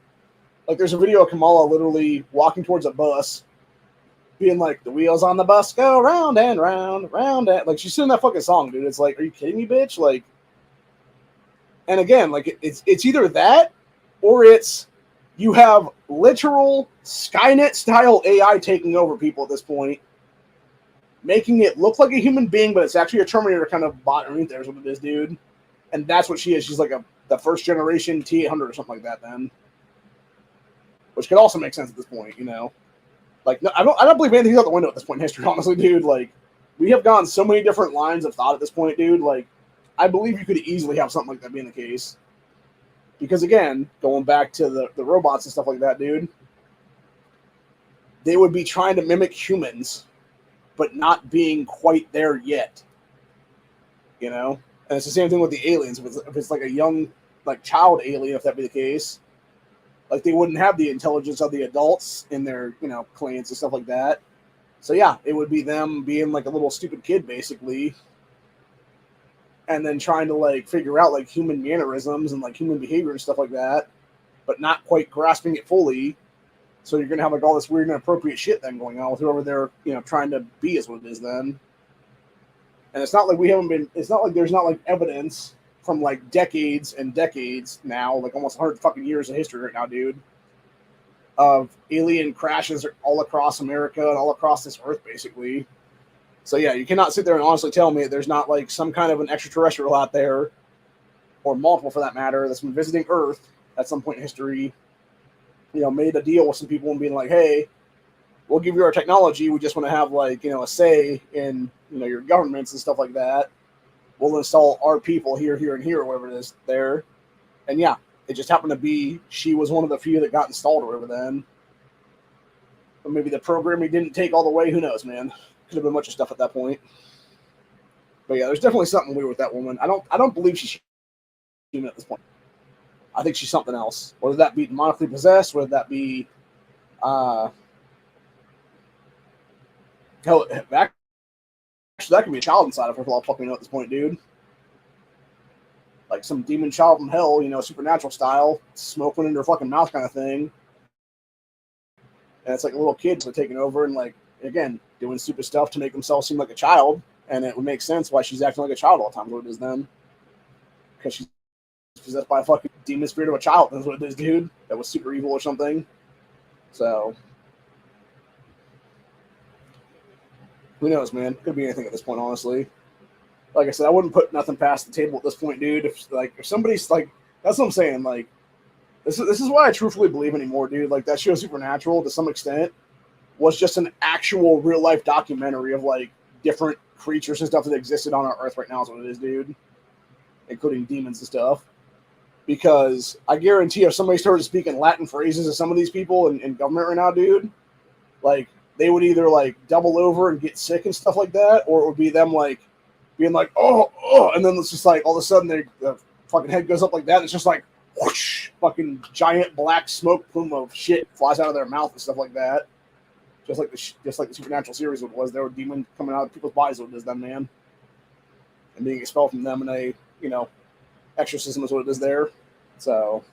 Like, there's a video of Kamala literally walking towards a bus, being like, the wheels on the bus go round and round, round and... Like, she's singing that fucking song, dude. It's like, are you kidding me, bitch? Like, and again, like, it's either that or it's you have literal Skynet-style AI taking over people at this point, making it look like a human being, but it's actually a Terminator kind of bot underneath there is what it is, dude. And that's what she is. She's like the first generation T-800 or something like that then. Which could also make sense at this point, you know. Like, no, I don't believe anything's out the window at this point in history, honestly, dude. Like, we have gone so many different lines of thought at this point, dude. Like, I believe you could easily have something like that being the case. Because, again, going back to the robots and stuff like that, dude, they would be trying to mimic humans, but not being quite there yet. You know? And it's the same thing with the aliens. If it's like a young, like, child alien, if that be the case, like, they wouldn't have the intelligence of the adults in their, you know, clans and stuff like that. So, yeah, it would be them being like a little stupid kid, basically, and then trying to, like, figure out, like, human mannerisms and, like, human behavior and stuff like that, but not quite grasping it fully. So you're going to have, like, all this weird and inappropriate shit then going on with whoever they're, you know, trying to be is what it is then. And it's not like it's not like there's not, like, evidence from, like, decades and decades now, like almost 100 fucking years of history right now, dude, of alien crashes all across America and all across this earth, basically. So, yeah, you cannot sit there and honestly tell me that there's not, like, some kind of an extraterrestrial out there, or multiple for that matter, that's been visiting Earth at some point in history, you know, made a deal with some people and being like, hey, we'll give you our technology. We just want to have, like, you know, a say in, you know, your governments and stuff like that. We'll install our people here, here, and here, or whatever it is there. And, yeah, it just happened to be she was one of the few that got installed or whatever then. But maybe the programming didn't take all the way. Who knows, man? Could have been a bunch of stuff at that point. But, yeah, there's definitely something weird with that woman. I don't believe she's human at this point. I think she's something else. Whether that be demonically possessed, whether that be hell, actually, that could be a child inside of her for all fucking know at this point, dude. Like some demon child from hell, you know, supernatural style, smoke went into her fucking mouth kind of thing. And it's like a little kid taking over and, like, again, doing stupid stuff to make themselves seem like a child. And it would make sense why she's acting like a child all the time, what it is then. Because she's possessed by a fucking demon spirit of a child. That's what it is, dude. That was super evil or something. So, who knows, man? Could be anything at this point, honestly. Like I said, I wouldn't put nothing past the table at this point, dude. If somebody's like, that's what I'm saying. Like, this is why I truthfully believe anymore, dude. Like, that show Supernatural, to some extent, was just an actual real life documentary of, like, different creatures and stuff that existed on our Earth right now is what it is, dude. Including demons and stuff. Because I guarantee if somebody started speaking Latin phrases to some of these people in government right now, dude, like, they would either, like, double over and get sick and stuff like that, or it would be them, like, being like, oh, and then it's just like, all of a sudden, the fucking head goes up like that, and it's just like, whoosh, fucking giant black smoke plume of shit flies out of their mouth and stuff like that. Just like the Supernatural series was. There were demons coming out of people's bodies, what it is then, man. And being expelled from them in a, you know, exorcism is what it is there. So,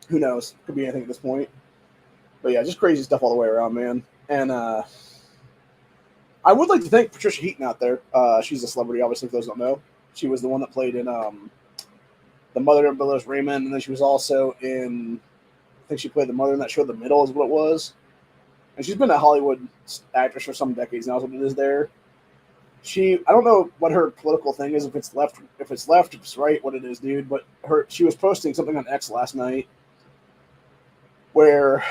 who knows? Could be anything at this point. But yeah, just crazy stuff all the way around, man. And I would like to thank Patricia Heaton out there. She's a celebrity, obviously, for those who don't know. She was the one that played in The Mother of Bella's Raymond, and then she was also in, I think she played the mother in that show, The Middle is what it was. And she's been a Hollywood actress for some decades now, is what it is there. I don't know what her political thing is, if it's left, if it's right, what it is, dude, but she was posting something on X last night where,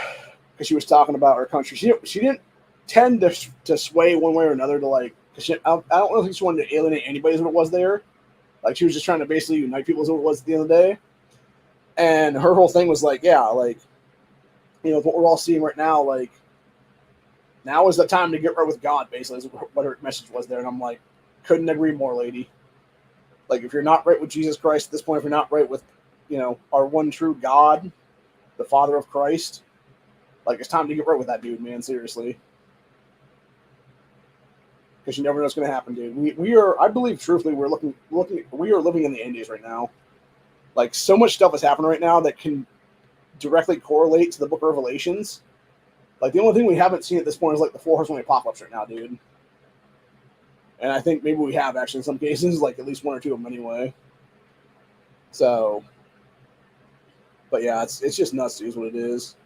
because she was talking about her country, she didn't tend to sway one way or another to, like, I don't think she wanted to alienate anybody is what it was there. Like, she was just trying to basically unite people is what it was at the end of the day. And her whole thing was like, yeah, like, what we're all seeing right now, like, now is the time to get right with God, basically, is what her message was there. And I'm like, couldn't agree more, lady. Like, if you're not right with Jesus Christ at this point, if you're not right with, our one true God, the Father of Christ, like, it's time to get right with that dude, man, seriously. Because you never know what's going to happen, dude. We are, I believe, truthfully, we are living in the Indies right now. Like, so much stuff is happening right now that can directly correlate to the Book of Revelations. Like, the only thing we haven't seen at this point is, like, the Four Horsemen of the Apocalypse right now, dude. And I think maybe we have, actually, in some cases, like, at least one or two of them anyway. So, but yeah, it's just nuts, dude, is what it is.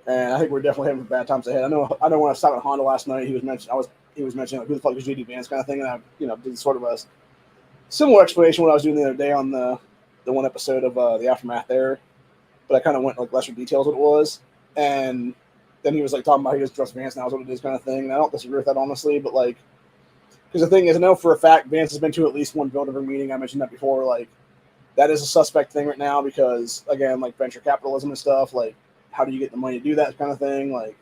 And I think we're definitely having bad times ahead. I know when I was talking to Honda last night, he was mentioning like, who the fuck is JD Vance kind of thing, and I did sort of a similar explanation what I was doing the other day on the one episode of the Aftermath there, but I kind of went like lesser details what it was, and then he was like talking about he doesn't trust Vance now is what it is kind of thing, and I don't disagree with that honestly, but like, because the thing is, I know for a fact Vance has been to at least one Bilderberg meeting. I mentioned that before, like that is a suspect thing right now because again, like venture capitalism and stuff, like how do you get the money to do that kind of thing, like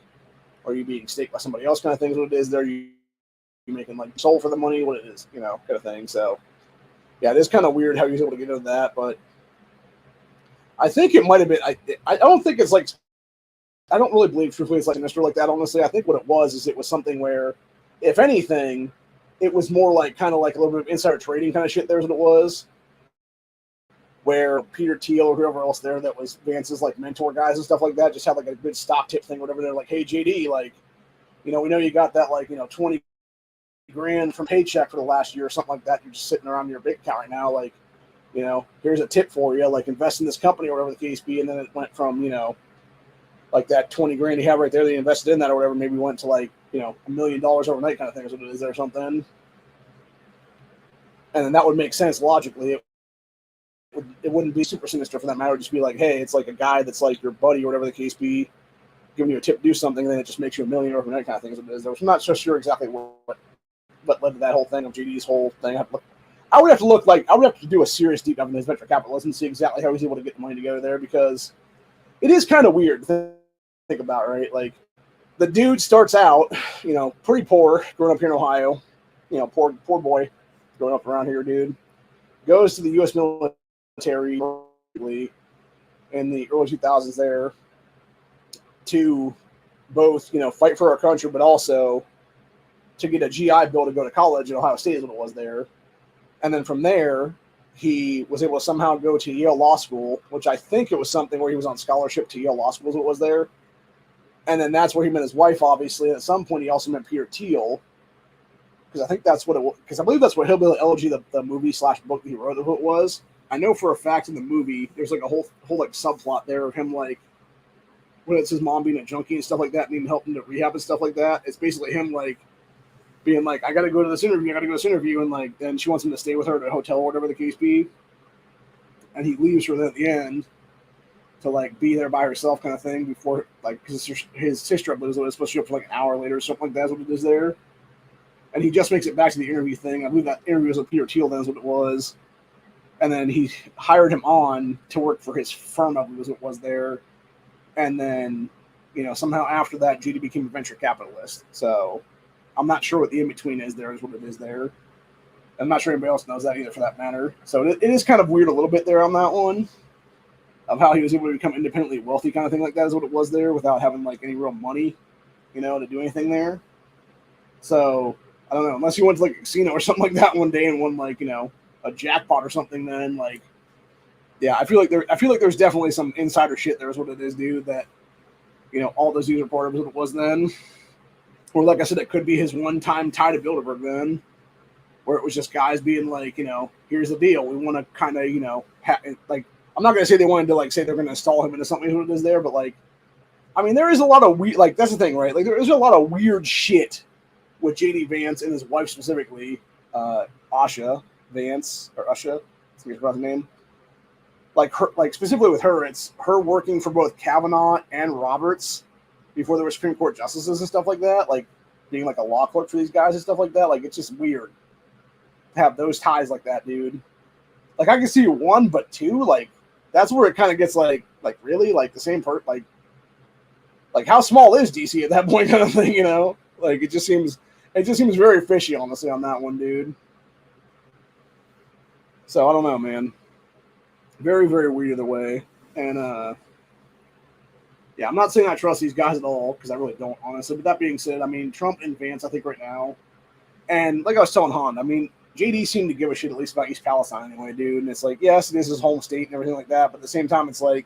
are you being staked by somebody else kind of thing is what it is there, you making like soul for the money, what it is, kind of thing. So yeah, it is kind of weird how he was able to get into that, but I think it might have been. I don't think it's like. I don't really believe truthfully it's like sinister like that. Honestly, I think what it was something where, if anything, it was more like kind of like a little bit of insider trading kind of shit. There's what it was, where Peter Thiel or whoever else there that was Vance's like mentor guys and stuff like that just had like a good stock tip thing, or whatever. They're like, hey JD, like, we know you got that like $20 grand from paycheck for the last year or something like that. You're just sitting around your bank account right now, like. Here's a tip for you, like invest in this company or whatever the case be. And then it went from, like that 20 grand you have right there that you invested in that or whatever, maybe went to like, $1 million overnight kind of thing is what it is there or something. And then that would make sense logically. It wouldn't be super sinister for that matter. It would just be like, hey, it's like a guy that's like your buddy or whatever the case be, giving you a tip to do something, and then it just makes you $1 million overnight kind of thing is what it is there. I'm not so sure exactly what led to that whole thing of JD's whole thing. I would have to do a serious deep dive in his venture capitalism and see exactly how he's able to get the money together there, because it is kind of weird to think about, right? Like, the dude starts out, pretty poor, growing up here in Ohio, poor boy growing up around here, dude. Goes to the U.S. military in the early 2000s there to both, fight for our country, but also to get a GI Bill to go to college at Ohio State is what it was there. And then from there, he was able to somehow go to Yale Law School, which I think it was something where he was on scholarship to Yale Law School is what was there. And then that's where he met his wife, obviously. And at some point, he also met Peter Thiel, because I think that's what it was. Because I believe that's what Hillbilly Elegy, the movie / book that he wrote, who it was. I know for a fact in the movie, there's like a whole like subplot there of him like when it's his mom being a junkie and stuff like that, and even helping to rehab and stuff like that. It's basically him like being like, I gotta go to this interview, and like then she wants him to stay with her at a hotel or whatever the case be, and he leaves her at the end to like be there by herself kind of thing before, like, because his sister, I believe, was supposed to show up for like an hour later or something like that is what it is there, and he just makes it back to the interview thing. I believe that interview was with Peter Thiel, then is what it was, and then he hired him on to work for his firm, I believe was what it was there, and then somehow after that JD became a venture capitalist. So I'm not sure what the in-between is there is what it is there. I'm not sure anybody else knows that either for that matter. So it is kind of weird a little bit there on that one of how he was able to become independently wealthy kind of thing like that is what it was there without having like any real money, to do anything there. So I don't know, unless he went to like a casino or something like that one day and won like, a jackpot or something, then like, yeah, I feel like there's definitely some insider shit there is what it is, dude, that, all those dudes are part of what it was then. Or like I said, it could be his one-time tie to Bilderberg then, where it was just guys being like, here's the deal. We want to kind of, like, I'm not going to say they wanted to, like, say they're going to install him into something what it is there, but, like, I mean, there is a lot of weird, like, that's the thing, right? Like, there is a lot of weird shit with J.D. Vance and his wife specifically, Asha Vance, or Usha, I think her name. Like, her, like, specifically with her, it's her working for both Kavanaugh and Roberts before there were Supreme Court justices and stuff like that, like being like a law clerk for these guys and stuff like that. Like, it's just weird to have those ties like that, dude. Like, I can see 1, but 2, like, that's where it kind of gets, like, really? Like, the same part, like, how small is DC at that point kind of thing, you know? Like, it just seems very fishy, honestly, on that one, dude. So, I don't know, man. Very, very weird either way. And, yeah, I'm not saying I trust these guys at all, because I really don't, honestly. But that being said, I mean, Trump and Vance, I think right now, and like I was telling Han, I mean, JD seemed to give a shit at least about East Palestine anyway, dude. And it's like, yes, it is his home state and everything like that. But at the same time, it's like,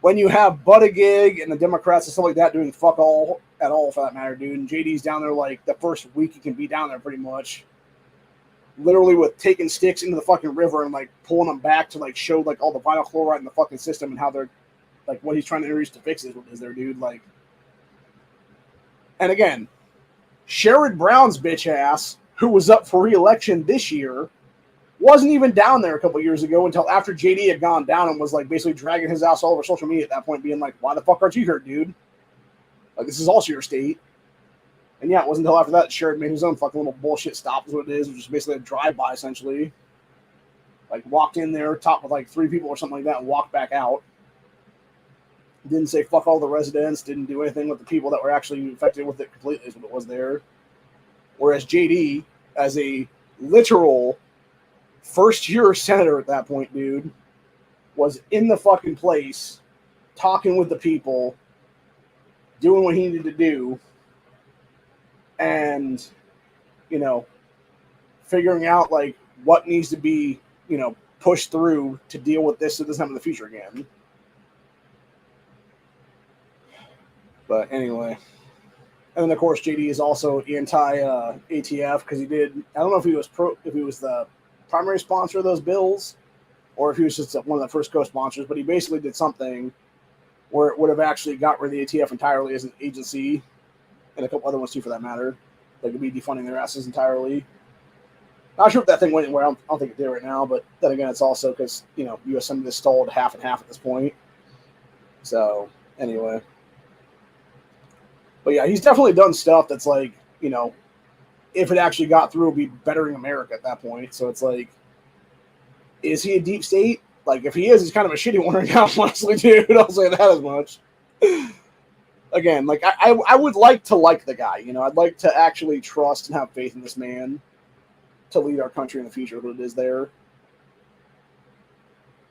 when you have Buttigieg and the Democrats and stuff like that doing fuck all at all for that matter, dude, and JD's down there like the first week he can be down there pretty much, literally with taking sticks into the fucking river and like pulling them back to like show like all the vinyl chloride in the fucking system and how they're like what he's trying to introduce to fix it is there, dude. Like, and again, Sherrod Brown's bitch ass, who was up for re-election this year, wasn't even down there a couple years ago until after JD had gone down and was like basically dragging his ass all over social media at that point, being like, "Why the fuck aren't you here, dude? Like, this is also your state." And yeah, it wasn't until after that Sherrod made his own fucking little bullshit stop, is what it is, which is basically a drive-by essentially. Like, walked in there, talked with like 3 people or something like that, and walked back out. Didn't say fuck all the residents, didn't do anything with the people that were actually affected with it completely, is what it was there. Whereas JD, as a literal first-year senator at that point, dude, was in the fucking place, talking with the people, doing what he needed to do, and, you know, figuring out, like, what needs to be, you know, pushed through to deal with this so it doesn't happen in the future again. But anyway. And then, of course, JD is also anti-ATF because he did. I don't know if he was the primary sponsor of those bills, or if he was just one of the first co-sponsors. But he basically did something where it would have actually got rid of the ATF entirely as an agency, and a couple other ones too, for that matter. They could be defunding their asses entirely. Not sure if that thing went anywhere. I don't think it did right now. But then again, it's also because U.S. Senate is stalled half and half at this point. So anyway. But yeah, he's definitely done stuff that's like, if it actually got through, it would be bettering America at that point. So it's like, is he a deep state? Like, if he is, he's kind of a shitty one right now, honestly, dude. I'll say that as much. Again, like, I would like to like the guy, I'd like to actually trust and have faith in this man to lead our country in the future, what it is there.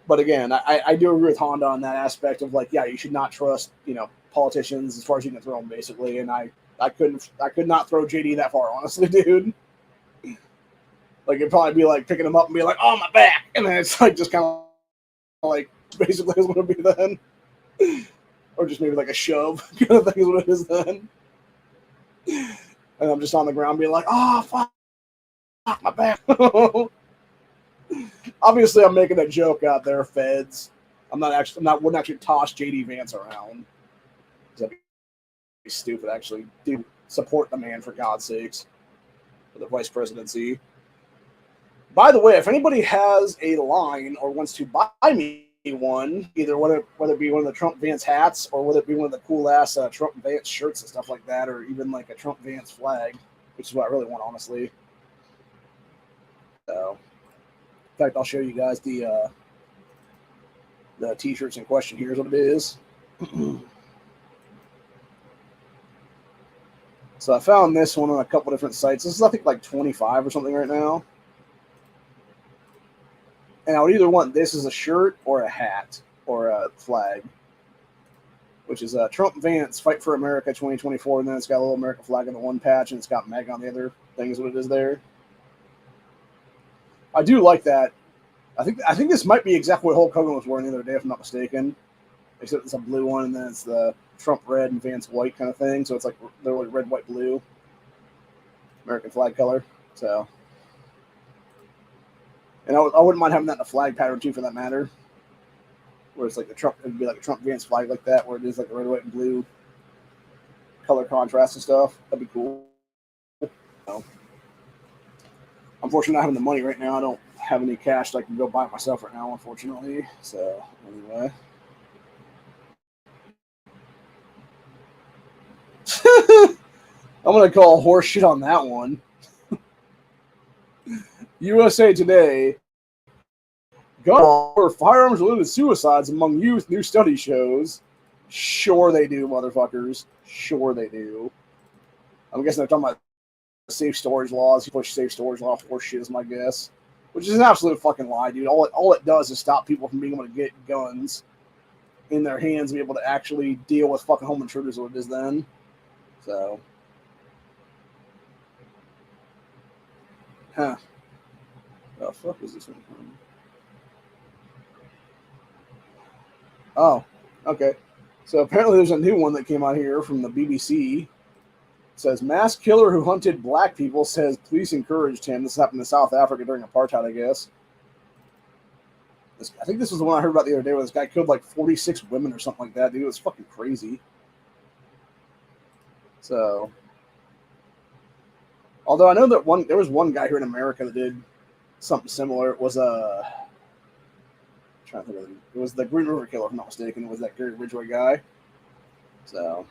But again, I do agree with Honda on that aspect of like, yeah, you should not trust, politicians as far as you can throw them, basically. And I could not throw JD that far, honestly, dude. Like, it'd probably be like picking him up and be like, "Oh, my back," and then it's like just kind of like basically is what it'd be then, or just maybe like a shove kind of thing is what it is then. And I'm just on the ground being like, "Oh, fuck my back." Obviously, I'm making a joke out there, feds. Wouldn't actually toss JD Vance around. That'd be stupid, actually. Dude, support the man, for God's sakes, for the vice presidency. By the way, if anybody has a line or wants to buy me one, either whether it be one of the Trump Vance hats or whether it be one of the cool-ass Trump Vance shirts and stuff like that, or even like a Trump Vance flag, which is what I really want, honestly. So, in fact, I'll show you guys the T-shirts in question. Here's what it is. So I found this one on a couple different sites. This is, I think, like 25 or something right now. And I would either want this as a shirt or a hat or a flag, which is Trump Vance Fight for America 2024. And then it's got a little America flag on the one patch, and it's got MEG on the other thing is what it is there. I do like that. I think this might be exactly what Hulk Hogan was wearing the other day, if I'm not mistaken. Except it's a blue one, and then it's the Trump red and Vance white kind of thing. So it's like literally red, white, blue. American flag color. So, and I wouldn't mind having that in a flag pattern too, for that matter. Where it's like it'd be like a Trump Vance flag like that, where it is like a red, white, and blue color contrast and stuff. That'd be cool. So, unfortunately, not having the money right now. I don't have any cash that I can go buy it myself right now, unfortunately. So, anyway. I'm going to call horse shit on that one. USA Today Gun or firearms-related suicides among youth, new study shows. Sure they do, motherfuckers. Sure they do. I'm guessing they're talking about safe storage laws. You push safe storage law for shit is my guess. Which is an absolute fucking lie, dude. All it does is stop people from being able to get guns in their hands and be able to actually deal with fucking home intruders, what it is then. So. Huh. The fuck is this one from? Oh, okay. So apparently there's a new one that came out here from the BBC. It says, mass killer who hunted black people says police encouraged him. This happened in South Africa during apartheid, I guess. I think this was the one I heard about the other day where this guy killed like 46 women or something like that. Dude, it was fucking crazy. So, although I know that there was one guy here in America that did something similar. It was trying to think of it. It was the Green River Killer, if I'm not mistaken. It was that Gary Ridgway guy. So,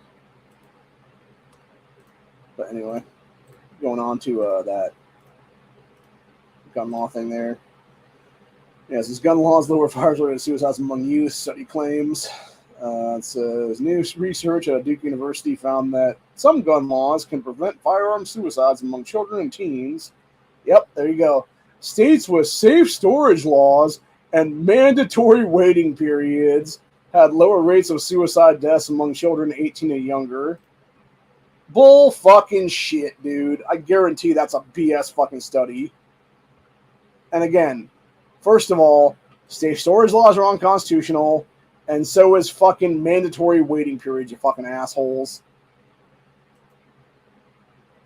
but anyway, going on to that gun law thing there. Yes, these gun laws lower firearms-related suicides among youth, study claims. It says new research at Duke University found that some gun laws can prevent firearm suicides among children and teens. Yep, there you go. States with safe storage laws and mandatory waiting periods had lower rates of suicide deaths among children 18 and younger. Bull fucking shit, dude. I guarantee that's a BS fucking study. And again, first of all, safe storage laws are unconstitutional, and so is fucking mandatory waiting periods, you fucking assholes.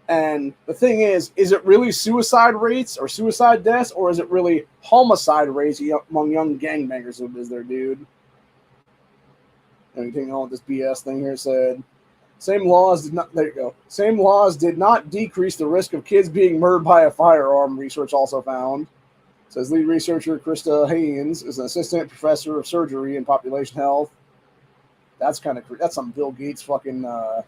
And the thing is it really suicide rates or suicide deaths, or is it really homicide rates among young gangbangers? What is there, dude? Anything on this BS thing here said, same laws did not. There you go. Same laws did not decrease the risk of kids being murdered by a firearm. Research also found. Says lead researcher Krista Haynes is an assistant professor of surgery and population health. That's kind of that's some Bill Gates fucking what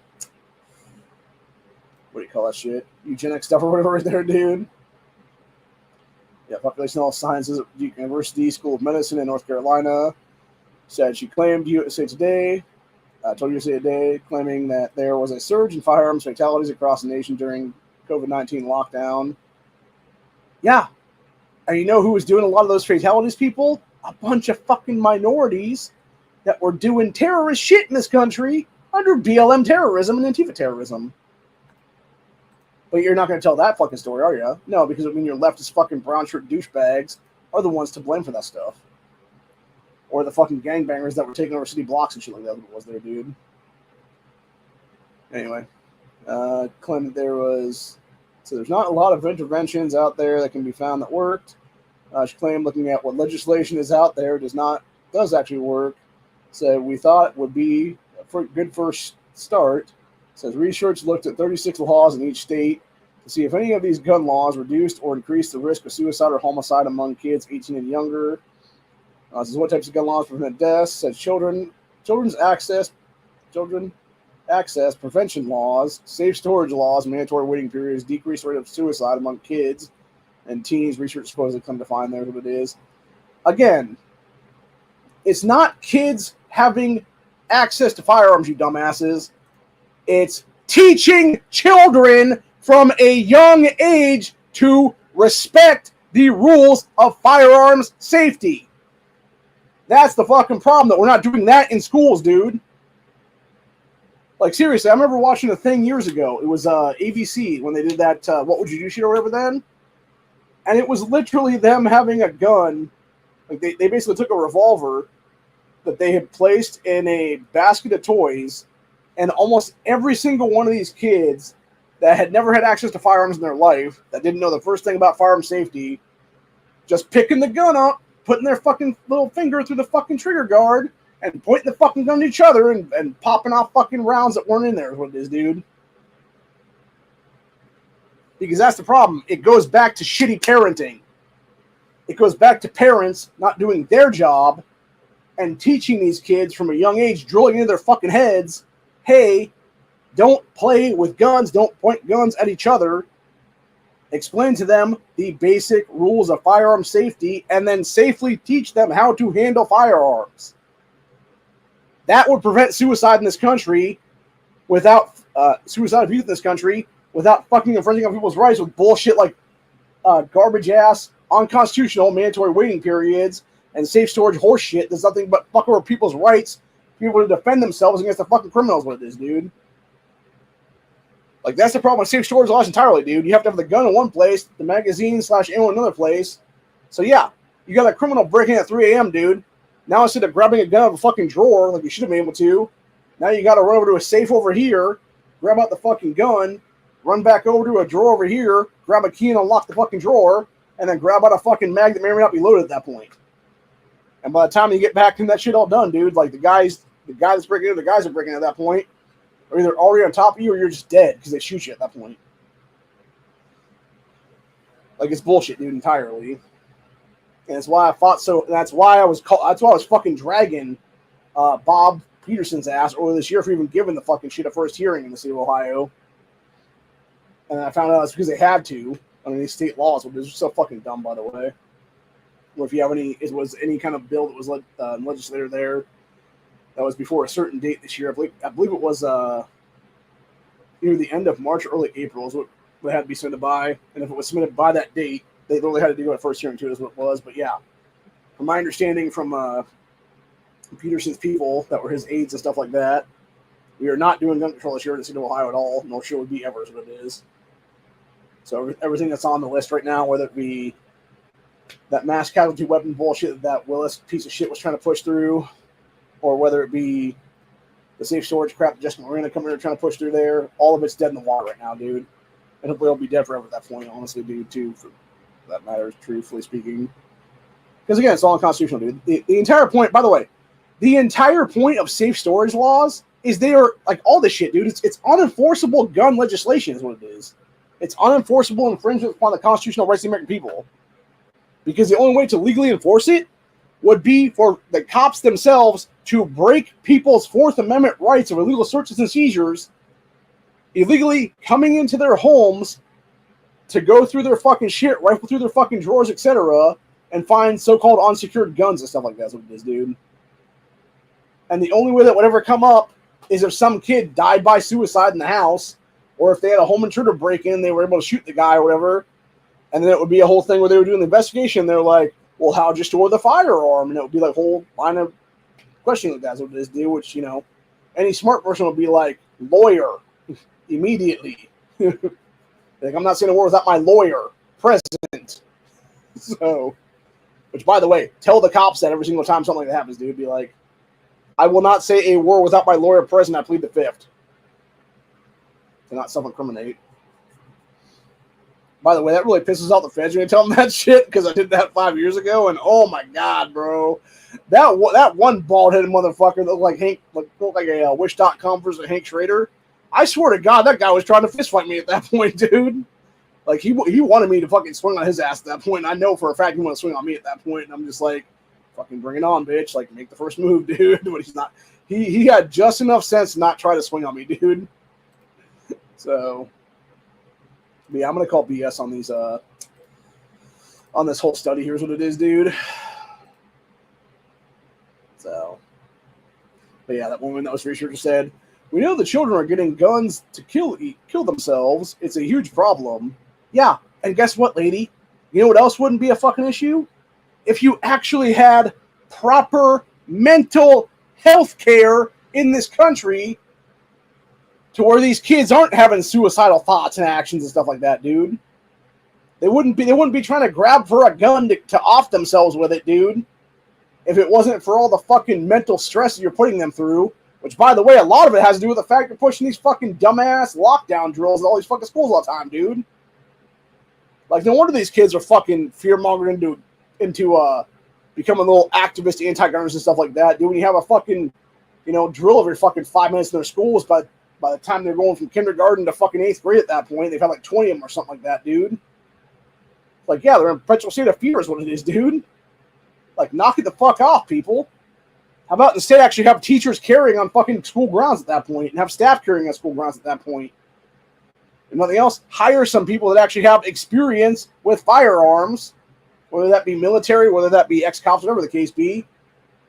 do you call that shit? Eugenic stuff or whatever right there, dude. Yeah, population health sciences at Duke University School of Medicine in North Carolina. Said she claimed USA Today, told USA Today, claiming that there was a surge in firearms fatalities across the nation during COVID-19 lockdown. Yeah. And you know who was doing a lot of those fatalities, people? A bunch of fucking minorities that were doing terrorist shit in this country under BLM terrorism and Antifa terrorism. But you're not going to tell that fucking story, are you? No, because I mean your leftist fucking brown shirt douchebags are the ones to blame for that stuff. Or the fucking gangbangers that were taking over city blocks and shit like that was there, dude. Anyway, claimed that there was... So there's not a lot of interventions out there that can be found that worked. She claimed looking at what legislation is out there does actually work. So we thought it would be a good first start. It says research looked at 36 laws in each state to see if any of these gun laws reduced or increased the risk of suicide or homicide among kids 18 and younger. This is what types of gun laws prevent deaths. Says children's access prevention laws, safe storage laws, mandatory waiting periods, decreased rate of suicide among kids and teens. Research supposedly come to find there what it is. Again, it's not kids having access to firearms, you dumbasses. It's teaching children from a young age to respect the rules of firearms safety. That's the fucking problem, that we're not doing that in schools, dude. Like, seriously, I remember watching a thing years ago. It was ABC when they did that What Would You Do shit or whatever then. And it was literally them having a gun. Like, they basically took a revolver that they had placed in a basket of toys, and almost every single one of these kids that had never had access to firearms in their life, that didn't know the first thing about firearm safety, just picking the gun up, putting their fucking little finger through the fucking trigger guard, and pointing the fucking gun at each other and popping off fucking rounds that weren't in there is what it is, dude. Because that's the problem. It goes back to shitty parenting. It goes back to parents not doing their job and teaching these kids from a young age, drilling into their fucking heads, hey, don't play with guns, don't point guns at each other. explain to them the basic rules of firearm safety, and then safely teach them how to handle firearms. That would prevent suicide in this country without suicide of youth in this country without fucking infringing on people's rights with bullshit like garbage ass, unconstitutional mandatory waiting periods and safe storage horse shit. There's nothing but fuck over people's rights, people to defend themselves against the fucking criminals. What it is, dude. Like, that's the problem with safe storage laws entirely, dude. You have to have the gun in one place, the magazine / ammo in another place. So yeah, you got a criminal breaking at 3 a.m., dude. Now instead of grabbing a gun out of a fucking drawer like you should have been able to, now you got to run over to a safe over here, grab out the fucking gun, run back over to a drawer over here, grab a key and unlock the fucking drawer, and then grab out a fucking mag that may or may not be loaded at that point. And by the time you get back in, that shit all done, dude. Like, the guy that's breaking in, the guys are breaking in at that point are either already on top of you or you're just dead because they shoot you at that point. Like, it's bullshit, dude, entirely. And that's why I fought so. That's why I was fucking dragging Bob Peterson's ass earlier this year for even giving the fucking shit a first hearing in the state of Ohio. And I found out it's because they had to under these state laws, which is so fucking dumb, by the way. Or if you have any kind of bill that was legislator there that was before a certain date this year, I believe it was either the end of March or early April is what it had to be submitted by. And if it was submitted by that date, they literally had to do a first hearing too, is what it was. But yeah, from my understanding from Peterson's people that were his aides and stuff like that, we are not doing gun control this year in the state of Ohio at all, nor sure would be ever is what it is. So everything that's on the list right now, whether it be that mass casualty weapon bullshit that Willis piece of shit was trying to push through, or whether it be the safe storage crap that Justin Moreno coming here trying to push through there, all of it's dead in the water right now, dude. And hopefully it'll be dead forever at that point, honestly, dude, too, for that matters, truthfully speaking. Because again, it's all unconstitutional, dude. The entire point, by the way, the entire point of safe storage laws is they are, like, all this shit, dude. It's unenforceable gun legislation is what it is. It's unenforceable infringement upon the constitutional rights of the American people. Because the only way to legally enforce it would be for the cops themselves to break people's Fourth Amendment rights of illegal searches and seizures, illegally coming into their homes to go through their fucking shit, rifle through their fucking drawers, etc., and find so-called unsecured guns and stuff like that. That's what it is, dude. And the only way that would ever come up is if some kid died by suicide in the house, or if they had a home intruder break in, they were able to shoot the guy or whatever, and then it would be a whole thing where they were doing the investigation. They're like, well, how'd you store the firearm? And it would be like a whole line of questioning like that's what it is, dude, which, you know, any smart person would be like, lawyer, immediately. Like, I'm not saying a word without my lawyer present. So, which, by the way, tell the cops that every single time something like that happens, dude. Be like, I will not say a word without my lawyer present. I plead the fifth. To not self-incriminate. By the way, that really pisses off the feds when you tell them that shit, because I did that 5 years ago, and oh my god, bro, that one bald-headed motherfucker that looked like a Wish.com versus Hank Schrader. I swear to God, that guy was trying to fist fight me at that point, dude. Like, he wanted me to fucking swing on his ass at that point, and I know for a fact he wanted to swing on me at that point, and I'm just like, fucking bring it on, bitch. Like, make the first move, dude. But he's not. He had just enough sense to not try to swing on me, dude. So, yeah, I'm gonna call BS on these on this whole study. Here's what it is, dude. So, but yeah, that woman that was researcher said, we know the children are getting guns to kill themselves. It's a huge problem. Yeah, and guess what, lady? You know what else wouldn't be a fucking issue? If you actually had proper mental health care in this country to where these kids aren't having suicidal thoughts and actions and stuff like that, dude. They wouldn't be trying to grab for a gun to off themselves with it, dude. If it wasn't for all the fucking mental stress that you're putting them through, which, by the way, a lot of it has to do with the fact you're pushing these fucking dumbass lockdown drills at all these fucking schools all the time, dude. Like, no wonder these kids are fucking fear-mongering into becoming little activist anti-gunners and stuff like that, dude. When you have a fucking, drill every fucking 5 minutes in their schools, but by the time they're going from kindergarten to fucking 8th grade at that point, they've had like 20 of them or something like that, dude. Like, yeah, they're in a perpetual state of fear is what it is, dude. Like, knock it the fuck off, people. How about instead actually have teachers carrying on fucking school grounds at that point and have staff carrying on school grounds at that point? If nothing else, hire some people that actually have experience with firearms, whether that be military, whether that be ex-cops, whatever the case be,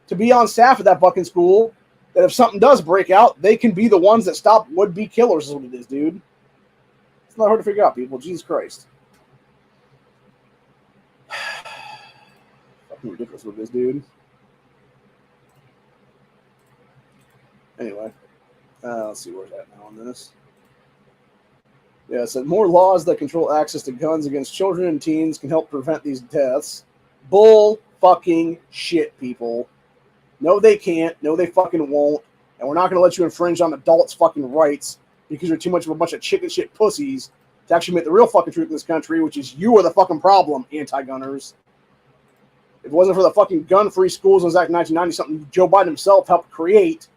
to be on staff at that fucking school, that if something does break out, they can be the ones that stop would-be killers is what it is, dude. It's not hard to figure out, people. Jesus Christ. Fucking ridiculous what it is, dude. Anyway, let's see where's that now on this. Yeah, it said more laws that control access to guns against children and teens can help prevent these deaths. Bull fucking shit, people. No, they can't. No, they fucking won't. And we're not going to let you infringe on adults' fucking rights because you're too much of a bunch of chicken shit pussies to actually make the real fucking truth in this country, which is you are the fucking problem, anti-gunners. If it wasn't for the fucking gun-free schools in Act 1990, something Joe Biden himself helped create,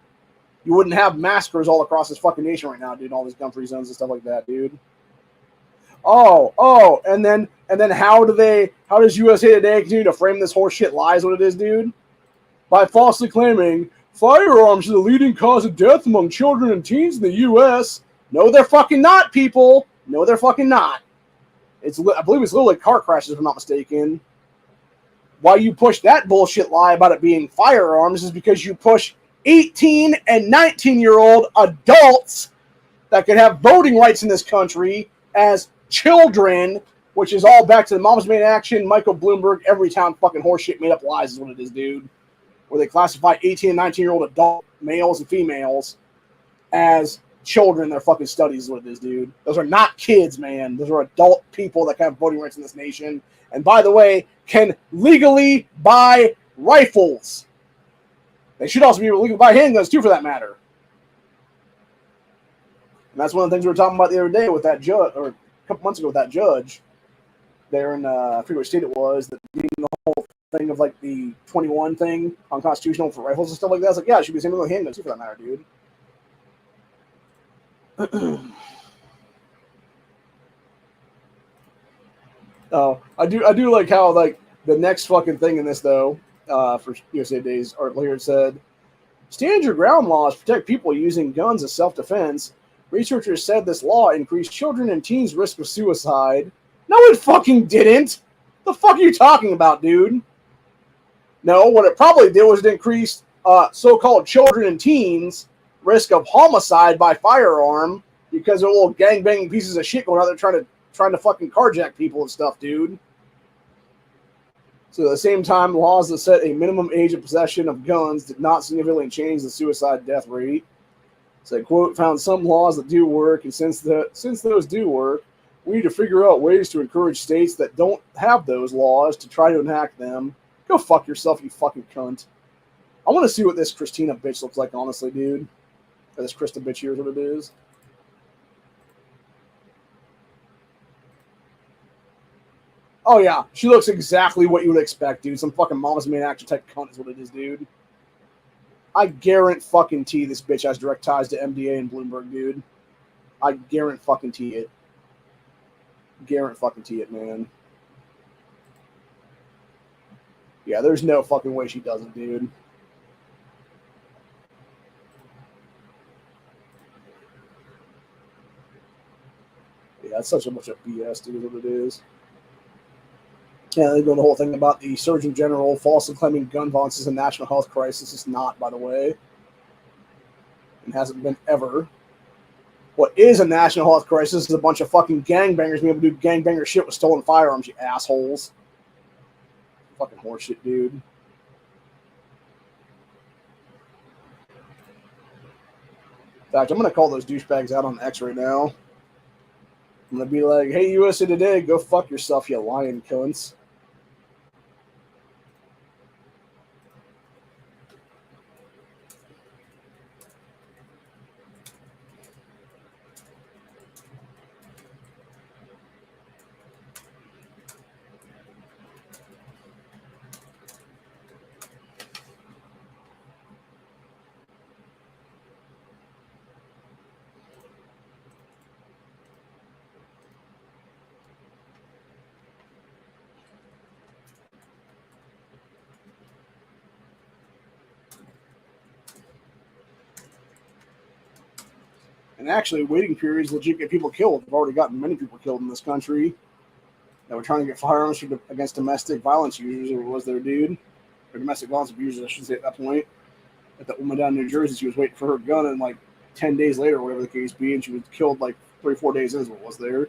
you wouldn't have massacres all across this fucking nation right now, dude. All these gun-free zones and stuff like that, dude. And then how does USA Today continue to frame this horse shit lies what it is, dude? By falsely claiming firearms are the leading cause of death among children and teens in the U.S. No, they're fucking not, people. No, they're fucking not. I believe it's literally car crashes, if I'm not mistaken. Why you push that bullshit lie about it being firearms is because you push 18 and 19-year-old adults that could have voting rights in this country as children, which is all back to the Moms Made Action, Michael Bloomberg, every town fucking horseshit made up lies is what it is, dude. Where they classify 18 and 19-year-old adult males and females as children in their fucking studies is what it is, dude. Those are not kids, man. Those are adult people that can have voting rights in this nation. And by the way, can legally buy rifles. They should also be able to legally buy handguns, too, for that matter. And that's one of the things we were talking about the other day with that judge, or a couple months ago with that judge there in, I forget which state it was, that being the whole thing of like the 21 thing unconstitutional for rifles and stuff like that. It's like, yeah, it should be the same with handguns, too, for that matter, dude. I do like how like the next fucking thing in this though, for USA Today's article here, it said, stand your ground laws protect people using guns as self-defense. Researchers said this law increased children and teens' risk of suicide. No, it fucking didn't. The fuck are you talking about, dude? No, what it probably did was it increased so-called children and teens' risk of homicide by firearm because they're little gangbanging pieces of shit going out there trying to fucking carjack people and stuff, dude. So at the same time, laws that set a minimum age of possession of guns did not significantly change the suicide death rate. So, quote, found some laws that do work, and since those do work, we need to figure out ways to encourage states that don't have those laws to try to enact them. Go fuck yourself, you fucking cunt. I want to see what this Christina bitch looks like, honestly, dude. Or this Krista bitch here is what it is. Oh, yeah. She looks exactly what you would expect, dude. Some fucking Mama's Main Action type cunt is what it is, dude. I guarantee this bitch has direct ties to MDA and Bloomberg, dude. I guarantee it. Guarantee it, man. Yeah, there's no fucking way she doesn't, dude. Yeah, it's such a bunch of BS, dude, what it is. Yeah, they go the whole thing about the Surgeon General falsely claiming gun violence is a national health crisis. It's not, by the way. It hasn't been ever. What is a national health crisis is a bunch of fucking gangbangers being able to do gangbanger shit with stolen firearms, you assholes. Fucking horseshit, dude. In fact, I'm going to call those douchebags out on X right now. I'm going to be like, hey, USA Today, go fuck yourself, you lying cunts. And actually, waiting periods legit get people killed. We've already gotten many people killed in this country that were trying to get firearms against domestic violence users, or was their dude, or domestic violence abusers, I should say, at that point. At that woman down in New Jersey, she was waiting for her gun, and like 10 days later, whatever the case be, and she was killed like 3 or 4 days in, is what was there.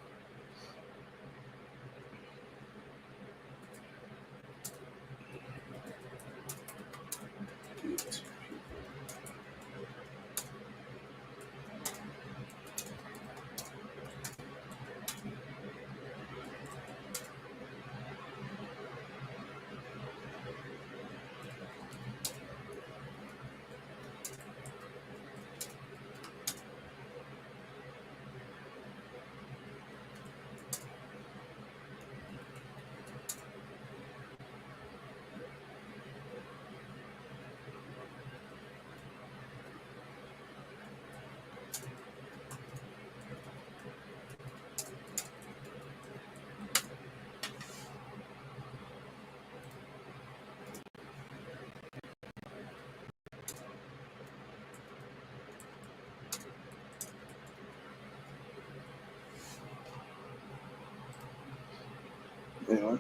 Anyway.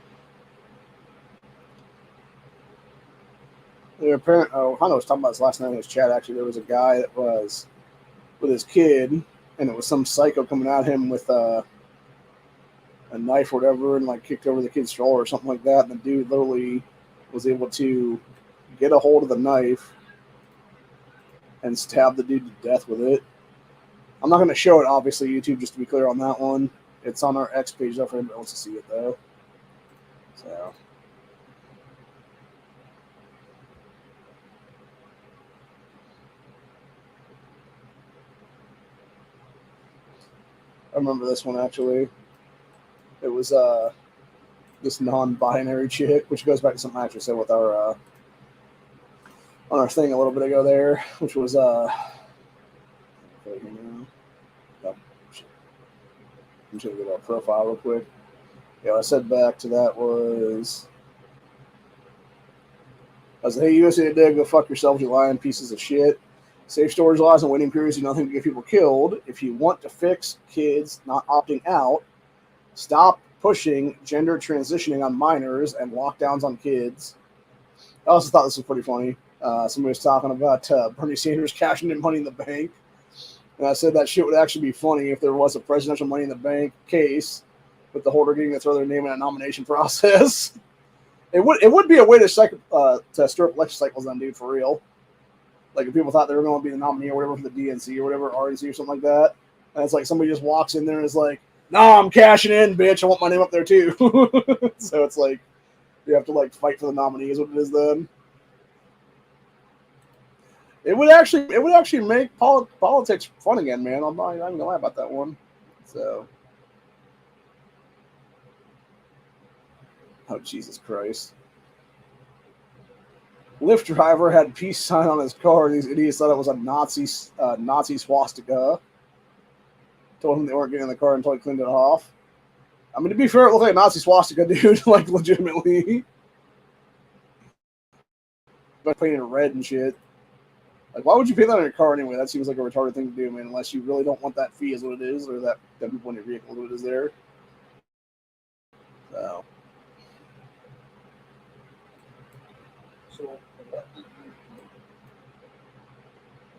Apparently, Hano was talking about this last night in his chat. Actually, there was a guy that was with his kid, and it was some psycho coming at him with a knife or whatever, and like kicked over the kid's stroller or something like that. And the dude literally was able to get a hold of the knife and stab the dude to death with it. I'm not going to show it, obviously, YouTube, just to be clear on that one. It's on our X page, though, for anybody wants to see it, though. So. I remember this one, actually. It was this non-binary chick, which goes back to something I actually said with our on our thing a little bit ago there, which was I'm just gonna get our profile real quick. Yeah, what I said back to that was I was like, hey, USA Today, go fuck yourselves, you lying pieces of shit. Safe storage laws and waiting periods do nothing to get people killed. If you want to fix kids not opting out, stop pushing gender transitioning on minors and lockdowns on kids. I also thought this was pretty funny. Somebody was talking about Bernie Sanders cashing in Money in the Bank. And I said that shit would actually be funny if there was a presidential Money in the Bank case with the holder getting to throw their name in a nomination process. It would be a way to stir up election cycles on, dude, for real. Like if people thought they were going to be the nominee or whatever for the DNC or whatever, RNC or something like that. And it's like somebody just walks in there and is like, nah, I'm cashing in, bitch. I want my name up there too. So it's like you have to like fight for the nominee is what it is then. It would actually make politics fun again, man. I'm not even gonna lie about that one. So, oh Jesus Christ! Lyft driver had peace sign on his car. These idiots thought it was a Nazi swastika. Told him they weren't getting in the car until he cleaned it off. I mean, to be fair, it looked like a Nazi swastika, dude. Like legitimately, but painted red and shit. Like, why would you pay that on your car anyway? That seems like a retarded thing to do, man. Unless you really don't want that fee, is what it is, or that people in your vehicle, what it is there. So.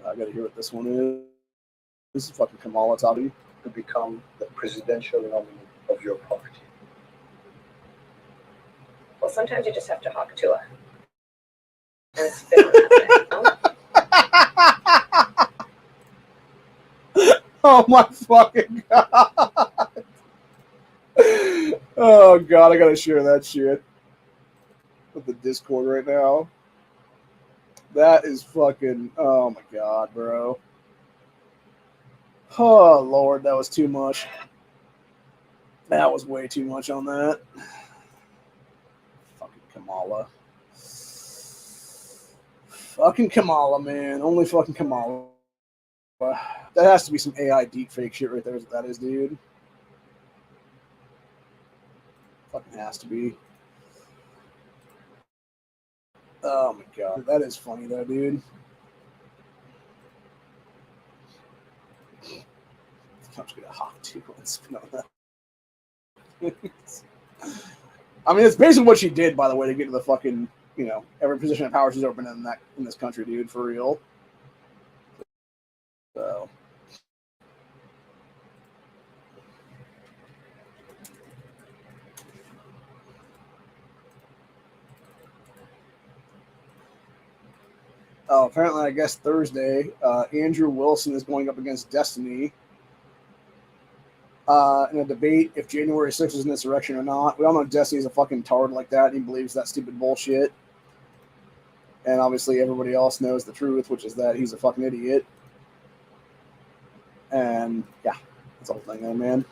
I got to hear what this one is. This is fucking Kamala talking. To become the presidential nominee of your party. Well, sometimes you just have to hawk to her and spit on that thing. Oh my fucking god! Oh god, I gotta share that shit with the Discord right now. That is fucking. Oh my god, bro. Oh Lord, that was too much. That was way too much on that. Fucking Kamala. Fucking Kamala, man. Only fucking Kamala. That has to be some AI deepfake shit right there. Is what that is, dude. Fucking has to be. Oh my god, that is funny though, dude. I'm just gonna hawk two and spin on that. I mean, it's basically what she did, by the way, to get to the fucking, every position of power she's open in this country, dude, for real. So. Oh, apparently, I guess Thursday, Andrew Wilson is going up against Destiny in a debate if January 6th is an insurrection or not. We all know Destiny's a fucking tard like that. And he believes that stupid bullshit. And obviously, everybody else knows the truth, which is that he's a fucking idiot. And yeah, that's the whole thing there, man.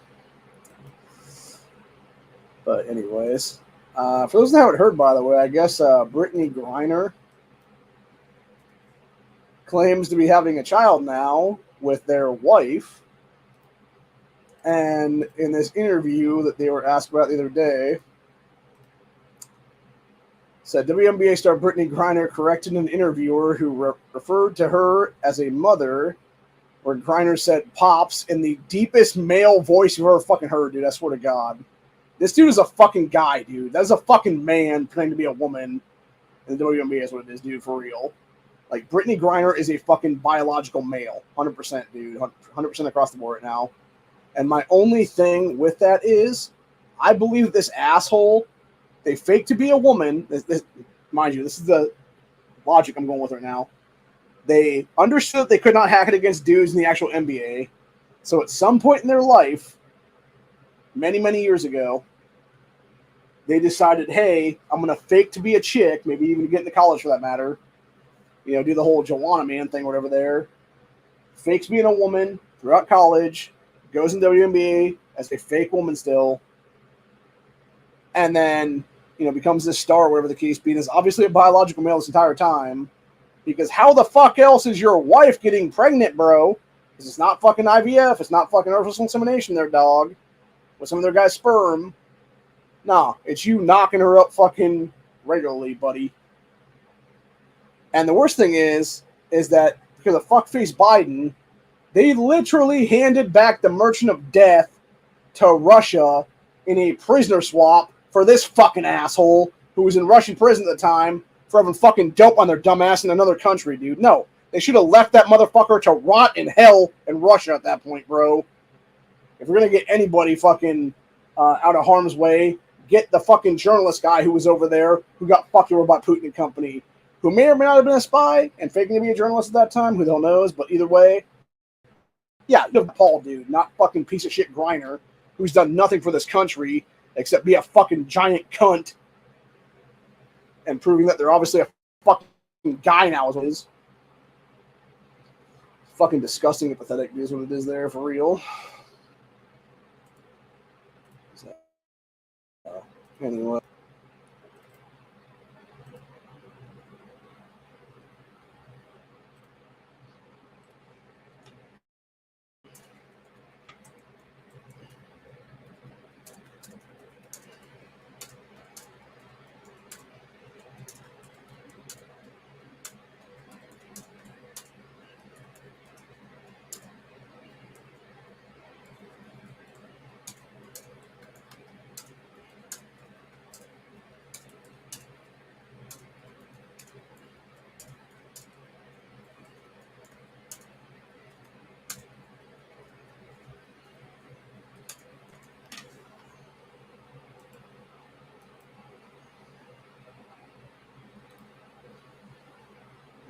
But anyways, for those that haven't heard, by the way, I guess Brittany Griner claims to be having a child now with their wife. And in this interview that they were asked about the other day, said WNBA star Brittany Griner corrected an interviewer who referred to her as a mother, where Griner said "pops" in the deepest male voice you've ever fucking heard, dude. I swear to God. This dude is a fucking guy, dude. That's a fucking man pretending to be a woman. And the WNBA is what it is, dude, for real. Like, Brittany Griner is a fucking biological male. 100%, dude. 100% across the board right now. And my only thing with that is, I believe that this asshole, they fake to be a woman. Mind you, this is the logic I'm going with right now. They understood they could not hack it against dudes in the actual NBA. So at some point in their life, many, many years ago, they decided, hey, I'm going to fake to be a chick, maybe even get into college for that matter. Do the whole Joanna Man thing, whatever there. Fakes being a woman throughout college, goes in WNBA as a fake woman still, and then, becomes this star, whatever the case being, is obviously a biological male this entire time, because how the fuck else is your wife getting pregnant, bro? Because it's not fucking IVF, it's not fucking artificial insemination, their dog, with some of their guys' sperm. Nah, it's you knocking her up fucking regularly, buddy. And the worst thing is that because of fuckface Biden, they literally handed back the Merchant of Death to Russia in a prisoner swap for this fucking asshole who was in Russian prison at the time for having fucking dope on their dumbass in another country, dude. No, they should have left that motherfucker to rot in hell in Russia at that point, bro. If we're going to get anybody fucking out of harm's way, get the fucking journalist guy who was over there who got fucked over by Putin and company, who may or may not have been a spy and faking to be a journalist at that time, who the hell knows, but either way, yeah, the Paul dude, not fucking piece of shit Griner, who's done nothing for this country except be a fucking giant cunt and proving that they're obviously a fucking guy now is what it is. Fucking disgusting and pathetic is what it is there, for real. So, anyway.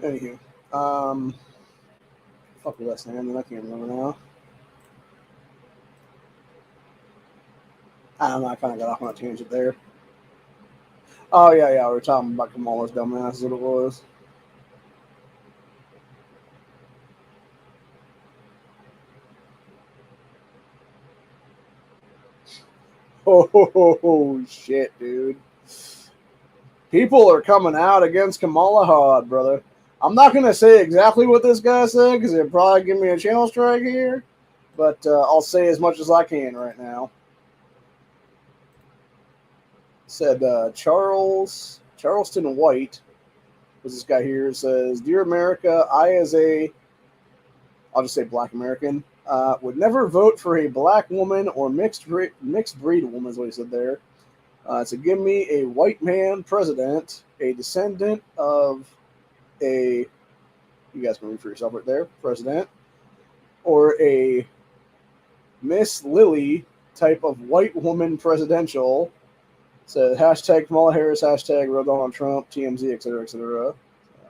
Anywho, fuck with that stand, I can't remember now. I don't know, I kind of got off on a tangent there. Oh, yeah, we were talking about Kamala's dumbass is what it was. Oh, shit, dude. People are coming out against Kamala hard, brother. I'm not going to say exactly what this guy said because it'll probably give me a channel strike here, but I'll say as much as I can right now. Said Charleston White was this guy here. Says, "Dear America, I as a I'll just say Black American, would never vote for a black woman or mixed breed woman, is what he said there. So give me a white man president, a descendant of a, you guys can read for yourself right there, president, or a Miss Lily type of white woman presidential. So hashtag Kamala Harris, hashtag Donald Trump, TMZ, etc., etc. So,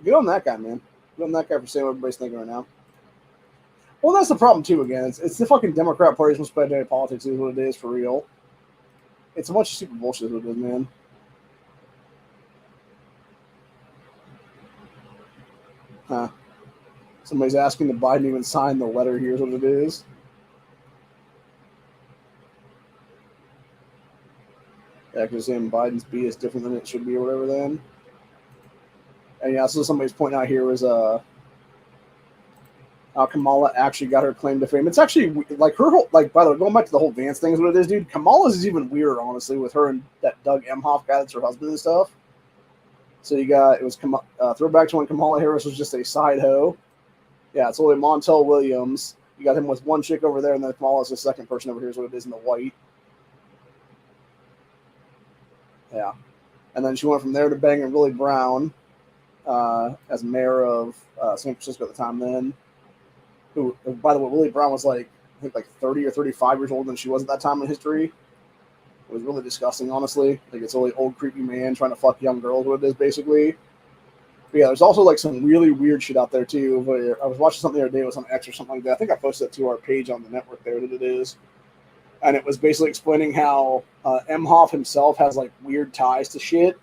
good on that guy, man. Good on that guy for saying what everybody's thinking right now. Well, that's the problem, too, again. It's the fucking Democrat Party's most spending politics is what it is, for real. It's a bunch of stupid bullshit, what it is, man. Huh. Somebody's asking the Biden even sign the letter. Here's what it is. Yeah, because Biden's B is different than it should be or whatever then. And yeah, so somebody's pointing out here was how Kamala actually got her claim to fame. It's actually like her whole, like, by the way, going back to the whole Vance thing is what it is, dude. Kamala's is even weirder, honestly, with her and that Doug Emhoff guy that's her husband and stuff. So you got, it was throwback to when Kamala Harris was just a side hoe. Yeah, it's only Montel Williams. You got him with one chick over there, and then Kamala's the second person over here is what it is in the white. Yeah. And then she went from there to banging Willie Brown as mayor of San Francisco at the time then. Who, by the way, Willie Brown was like, I think like 30 or 35 years older than she was at that time in history. It was really disgusting, honestly. Like, it's only old, creepy man trying to fuck young girls, what it is, basically. But yeah, there's also like some really weird shit out there, too. But I was watching something the other day with some X or something like that. I think I posted it to our page on the network there that it is. And it was basically explaining how Emhoff himself has like weird ties to shit.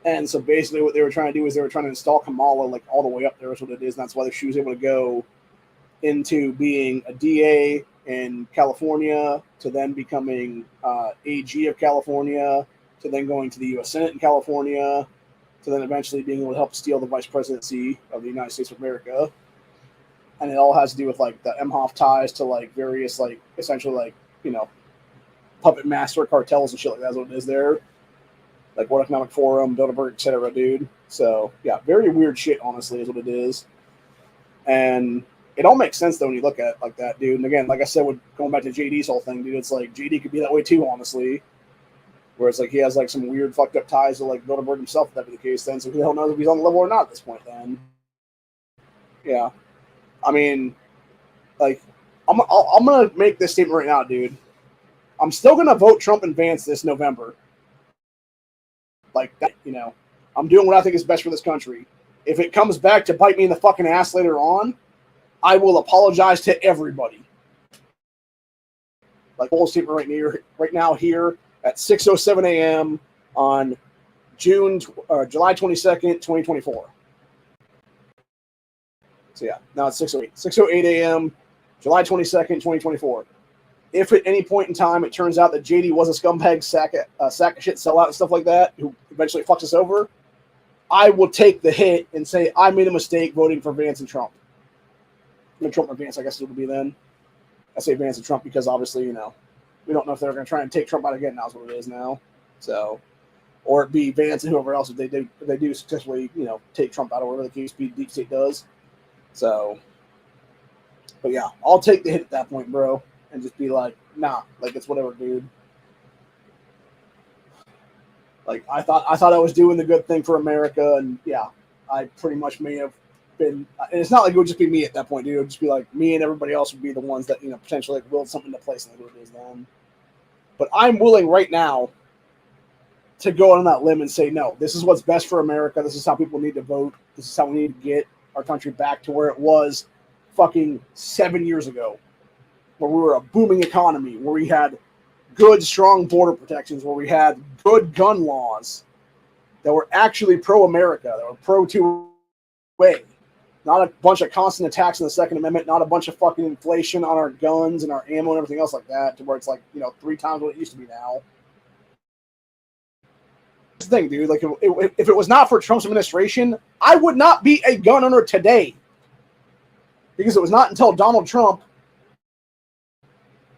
And so basically what they were trying to do is they were trying to install Kamala like all the way up there is what it is. And that's why she was able to go into being a DA in California to then becoming AG of California to then going to the U.S. Senate in California to then eventually being able to help steal the vice presidency of the United States of America. And it all has to do with like the Emhoff ties to like various like essentially like, you know, puppet master cartels and shit like that's what it is there. Like World Economic Forum, Bilderberg, etc., dude. So yeah, very weird shit, honestly, is what it is. And it all makes sense though when you look at it like that, dude. And again, like I said, with going back to JD's whole thing, dude, it's like JD could be that way too, honestly. Where it's like he has like some weird fucked up ties to like Bilderberg himself, if that be the case then. So who the hell knows if he's on the level or not at this point then. Yeah. I mean, like, I'm going to make this statement right now, dude. I'm still going to vote Trump and Vance this November. Like, that, you know, I'm doing what I think is best for this country. If it comes back to bite me in the fucking ass later on, I will apologize to everybody. Like, whole statement right now here at 6:07 a.m. on July 22nd, 2024. So yeah, now it's 6:08 a.m., July 22nd, 2024. If at any point in time it turns out that JD was a scumbag sack of shit sellout and stuff like that, who eventually fucks us over, I will take the hit and say I made a mistake voting for Vance and Trump. I mean, Trump and Vance, I guess it would be then. I say Vance and Trump because obviously, you know, we don't know if they're going to try and take Trump out again. That's what it is now. So, or it be Vance and whoever else if they do successfully, you know, take Trump out or whatever the case be, Deep State does. So, but yeah, I'll take the hit at that point, bro, and just be like, nah, like it's whatever, dude. Like I thought I was doing the good thing for America, and yeah, I pretty much may have been. And it's not like it would just be me at that point, dude. It would just be like me and everybody else would be the ones that, you know, potentially like willed something into place, and that's what it is then. But I'm willing right now to go on that limb and say, no, this is what's best for America. This is how people need to vote. This is how we need to get our country back to where it was fucking 7 years ago, where we were a booming economy, where we had good, strong border protections, where we had good gun laws that were actually pro-America, that were pro-2A. Not a bunch of constant attacks on the Second Amendment, not a bunch of fucking inflation on our guns and our ammo and everything else like that, to where it's like, you know, 3 times what it used to be now. That's the thing, dude. Like, if it was not for Trump's administration, I would not be a gun owner today. Because it was not until Donald Trump,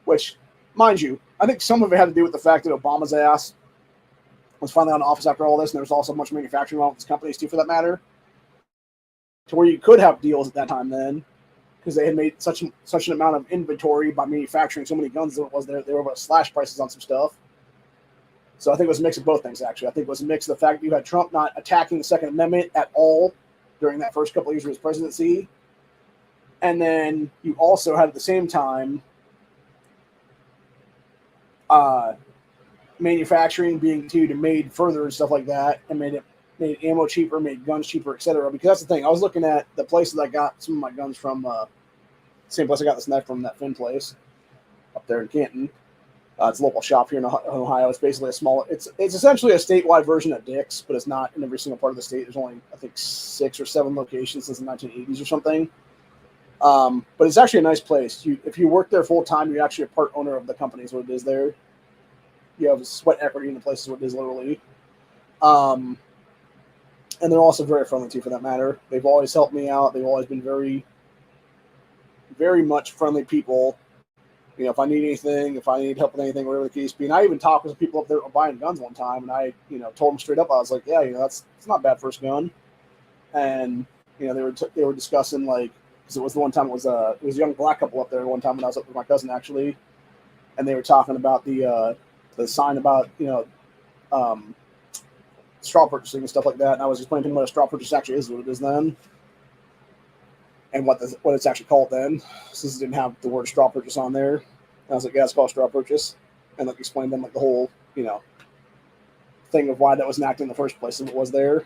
which, mind you, I think some of it had to do with the fact that Obama's ass was finally out of office after all this, and there was also a bunch of manufacturing wrong with his companies, too, for that matter. to where you could have deals at that time then, because they had made such an amount of inventory by manufacturing so many guns that it was there. They were able to slash prices on some stuff. So I think it was a mix of both things, actually. I think it was a mix of the fact that you had Trump not attacking the Second Amendment at all during that first couple of years of his presidency. And then you also had at the same time manufacturing being continued and made further and stuff like that, and made ammo cheaper, made guns cheaper, etc. Because that's the thing. I was looking at the places I got some of my guns from, same place I got this knife from, that Finn place up there in Canton. It's a local shop here in Ohio. It's basically it's essentially a statewide version of Dick's, but it's not in every single part of the state. There's only, I think, 6 or 7 locations since the 1980s or something. But it's actually a nice place. If you work there full time, you're actually a part owner of the company, is what it is there. You have sweat equity in the place, is what it is literally. And they're also very friendly too, for that matter. They've always helped me out. They've always been very, very much friendly people. You know, if I need anything, if I need help with anything, whatever the case be. And I even talked with some people up there buying guns one time, and I, told them straight up, I was like, yeah, it's not bad first gun. And they were discussing, like, because it was the one time it was a young black couple up there one time when I was up with my cousin actually, and they were talking about the sign about straw purchasing and stuff like that. And I was explaining to them what a straw purchase actually is, what it is then, and what it's actually called then, since it didn't have the word straw purchase on there. And I was like, yeah, it's called straw purchase, and like explained them like the whole thing of why that was enacted in the first place and it was there.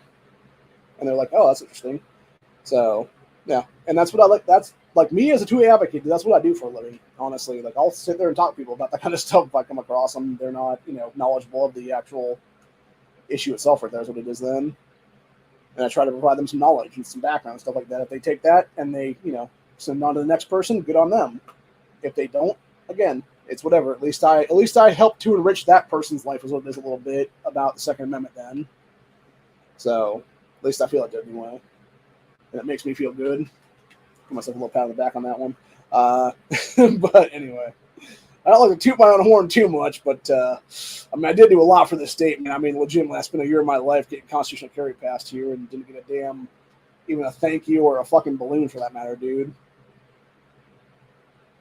And they're like, oh, that's interesting. So yeah, and that's what I like. That's like me as a 2A advocate. That's what I do for a living, honestly. Like, I'll sit there and talk to people about that kind of stuff if I come across them. They're not knowledgeable of the actual issue itself. Right, there is what it is then. And I try to provide them some knowledge and some background and stuff like that. If they take that and they, send it on to the next person, good on them. If they don't, again, it's whatever. At least I help to enrich that person's life, is what it is a little bit about the Second Amendment then. So at least I feel it anyway. And it makes me feel good. Give myself a little pat on the back on that one. But anyway, I don't like to toot my own horn too much, but I did do a lot for this state, man. Legitimately, I spent a year of my life getting constitutional carry passed here and didn't get even a thank you or a fucking balloon for that matter, dude.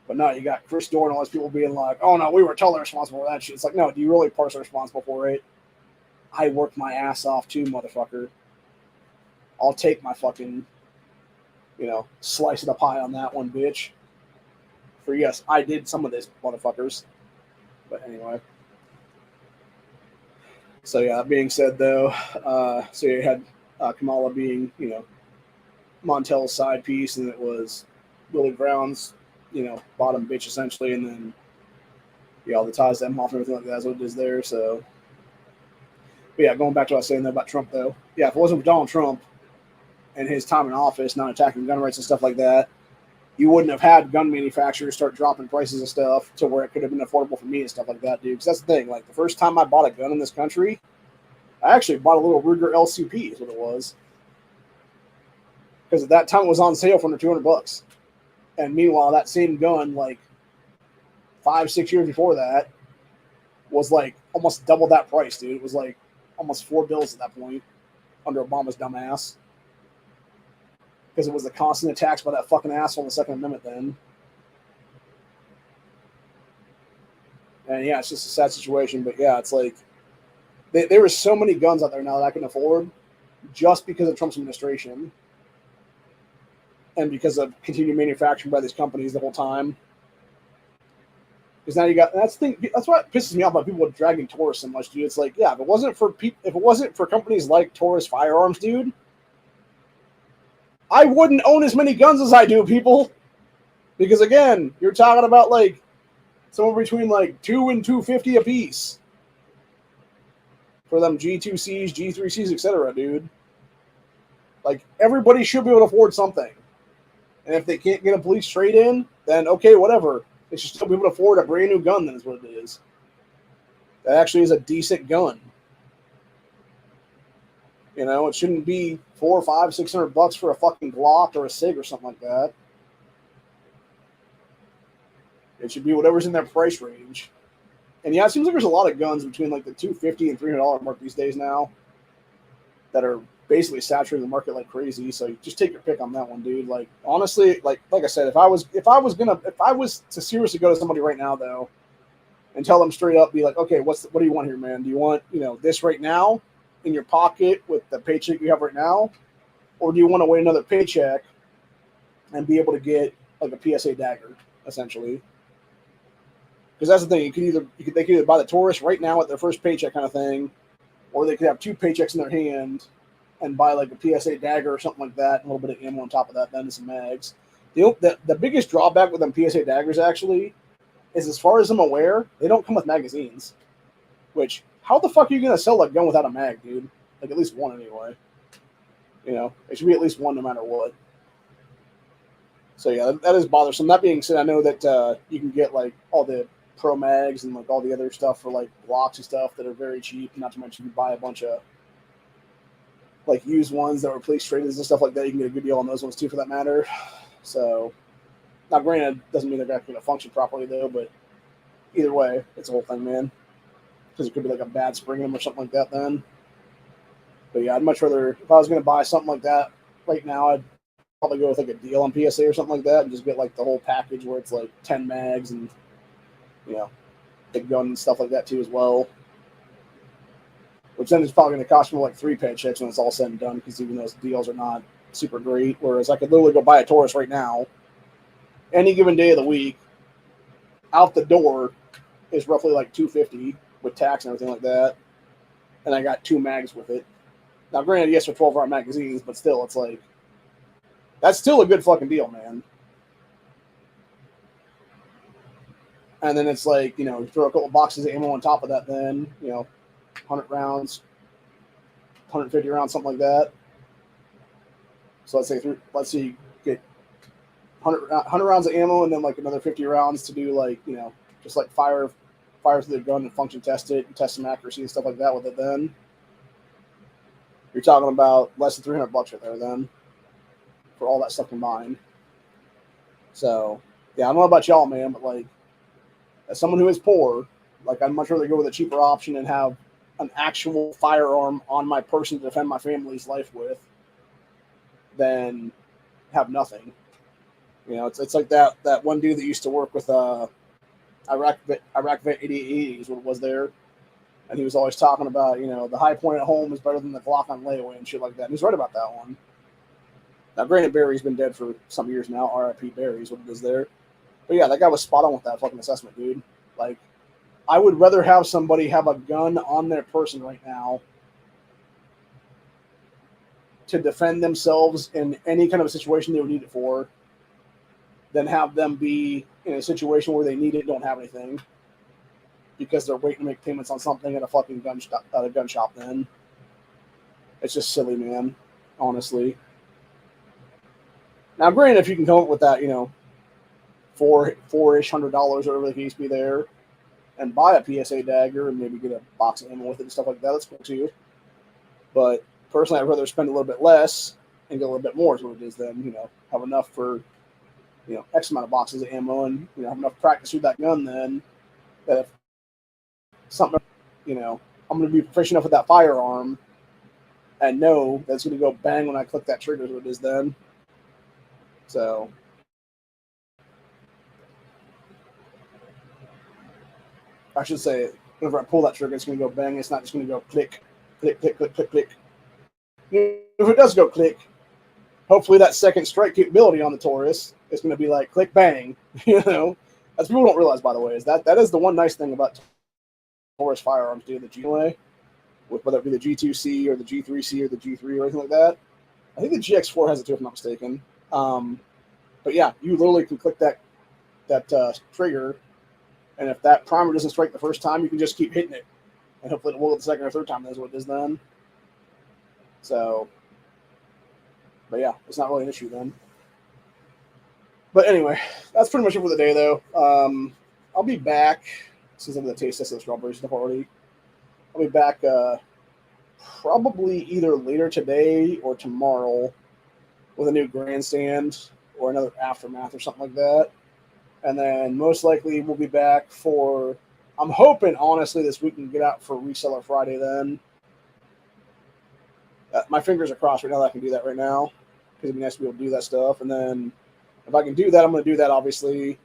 But no, you got Chris Dorn and all these people being like, oh no, we were totally responsible for that shit. It's like, no, do you really personally responsible for it? I worked my ass off too, motherfucker. I'll take my fucking, slice of the pie on that one, bitch. For yes, I did some of this, motherfuckers. But anyway. So yeah, that being said though, so you had Kamala being, Montel's side piece, and it was Willie Brown's, bottom bitch essentially, and then all the ties to them off and everything like that is what it is there. So, but yeah, going back to what I was saying there about Trump though, yeah, if it wasn't for Donald Trump and his time in office, not attacking gun rights and stuff like that, you wouldn't have had gun manufacturers start dropping prices and stuff to where it could have been affordable for me and stuff like that, dude. Because that's the thing. Like, the first time I bought a gun in this country, I actually bought a little Ruger LCP is what it was. Because at that time it was on sale for under $200. And meanwhile, that same gun, like 5-6 years before that, was like almost double that price, dude. It was like almost $4 at that point under Obama's dumb ass. Because it was the constant attacks by that fucking asshole in the Second Amendment then. And yeah, it's just a sad situation. But yeah, it's like there were so many guns out there now that I can afford just because of Trump's administration. And because of continued manufacturing by these companies the whole time. Because now you got, that's the thing, that's what pisses me off about people dragging Taurus so much, dude. It's like, yeah, if it wasn't for companies like Taurus Firearms, dude, I wouldn't own as many guns as I do, people. Because again, you're talking about like somewhere between like $200 and $250 a piece for them G2Cs, G3Cs, etc., dude. Like, everybody should be able to afford something. And if they can't get a police trade-in, then okay, whatever. They should still be able to afford a brand new gun, then is what it is. That actually is a decent gun. It shouldn't be $400, $500, $600 for a fucking Glock or a SIG or something like that. It should be whatever's in their price range. And yeah, it seems like there's a lot of guns between like the $250 and $300 mark these days now that basically saturating the market like crazy. So just take your pick on that one, dude. Like honestly, like I said, if I was to seriously go to somebody right now though, and tell them straight up, be like, okay, what do you want here, man? Do you want this right now in your pocket with the paycheck you have right now, or do you want to wait another paycheck and be able to get like a PSA dagger essentially? Because that's the thing, they could either buy the Taurus right now at their first paycheck kind of thing, or they could have 2 paychecks in their hand and buy like a PSA dagger or something like that, and a little bit of ammo on top of that, then some mags. The biggest drawback with them PSA daggers actually is, as far as I'm aware, they don't come with magazines. Which, how the fuck are you going to sell a gun without a mag, dude? Like at least one anyway. It should be at least one no matter what. So yeah, that is bothersome. That being said, I know that you can get like all the pro mags and like all the other stuff for like blocks and stuff that are very cheap. Not to mention you buy a bunch of like used ones that were police traders and stuff like that. You can get a good deal on those ones too, for that matter. So, now granted, doesn't mean they're going to function properly though. But either way, it's a whole thing, man. Because it could be like a bad spring in them or something like that. Then, but yeah, I'd much rather, if I was going to buy something like that right now, I'd probably go with like a deal on PSA or something like that, and just get like the whole package where it's like 10 mags and big gun and stuff like that too as well. Which then is probably going to cost me like 3 paychecks when it's all said and done, because even those deals are not super great. Whereas I could literally go buy a Taurus right now, any given day of the week, out the door is roughly like $250 with tax and everything like that, and I got 2 mags with it. Now, granted, yes, they're 12-round magazines, but still, it's like, that's still a good fucking deal, man. And then it's like, you throw a couple boxes of ammo on top of that, then, 100 rounds, 150 rounds, something like that. So let's say you get 100 rounds of ammo and then like another 50 rounds to do like, just like fire through the gun and function test it and test some accuracy and stuff like that with it. Then you're talking about less than $300 right there then for all that stuff combined. So yeah, I don't know about y'all, man, but like, as someone who is poor, like I'd much rather go with a cheaper option and have an actual firearm on my person to defend my family's life with than have nothing. It's like that one dude that used to work with Iraq Vet 8880 is what it was there, and he was always talking about the high point at home is better than the Glock on layaway and shit like that. And he's right about that one. Now, granted, Barry's been dead for some years now. R.I.P. Barry's what it is there. But yeah, that guy was spot on with that fucking assessment, dude. Like, I would rather have somebody have a gun on their person right now to defend themselves in any kind of a situation they would need it for than have them be in a situation where they need it and don't have anything because they're waiting to make payments on something at a fucking gun shop. Then it's just silly, man. Honestly. Now, granted, if you can come up with that, $4-ish $100 or whatever the case be there, and buy a PSA dagger and maybe get a box of ammo with it and stuff like that, that's cool too. But personally, I'd rather spend a little bit less and get a little bit more is what it is than, have enough for, X amount of boxes of ammo and, have enough practice with that gun then that if something, I'm going to be proficient enough with that firearm and know that's going to go bang when I click that trigger is what it is then. So, I should say, whenever I pull that trigger, it's going to go bang. It's not just going to go click, click, click, click, click, click. If it does go click, hopefully that second strike capability on the Taurus is going to be like click, bang. As people don't realize, by the way, is that is the one nice thing about Taurus firearms, dude. The G-Way, with whether it be the G2C or the G3C or the G3 or anything like that. I think the GX4 has it too, if I'm not mistaken. But yeah, you literally can click that trigger. And if that primer doesn't strike the first time, you can just keep hitting it. And hopefully it will the second or third time. That's what it is then. So, but yeah, it's not really an issue then. But anyway, that's pretty much it for the day, though. I'll be back, since I'm going to taste test of the strawberry stuff already. I'll be back probably either later today or tomorrow with a new grandstand or another aftermath or something like that. And then most likely we'll be back for, I'm hoping, honestly, this week we can get out for Reseller Friday then. My fingers are crossed right now that I can do that right now, because it'd be nice to be able to do that stuff. And then if I can do that, I'm going to do that, obviously.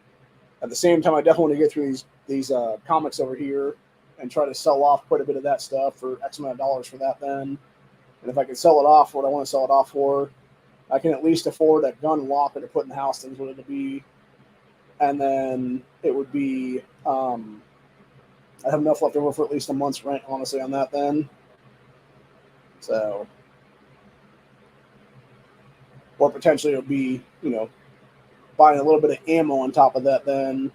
At the same time, I definitely want to get through these comics over here and try to sell off quite a bit of that stuff for X amount of dollars for that then. And if I can sell it off for what I want to sell it off for, I can at least afford a gun locker to put in the house, things what it would be. And then it would be, I have enough left over for at least a month's rent, honestly, on that then. So, or potentially it would be, buying a little bit of ammo on top of that then,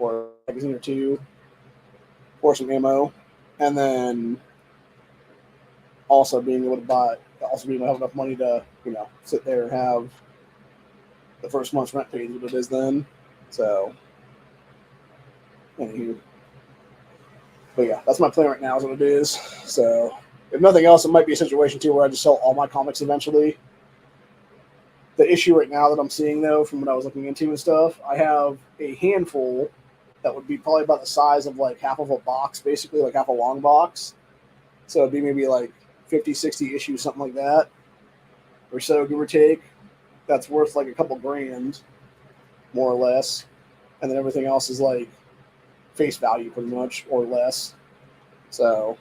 or a magazine or two, or some ammo. And then also being able to have enough money to, sit there and have the first month's rent paid, what it is then. So, anywho. But yeah, that's my plan right now is what it is. So, if nothing else, it might be a situation too where I just sell all my comics eventually. The issue right now that I'm seeing, though, from what I was looking into and stuff, I have a handful that would be probably about the size of like half of a box, basically, like half a long box. So it'd be maybe like 50, 60 issues, something like that, or so, give or take. That's worth like a couple grand, more or less. And then everything else is like face value, pretty much, or less. So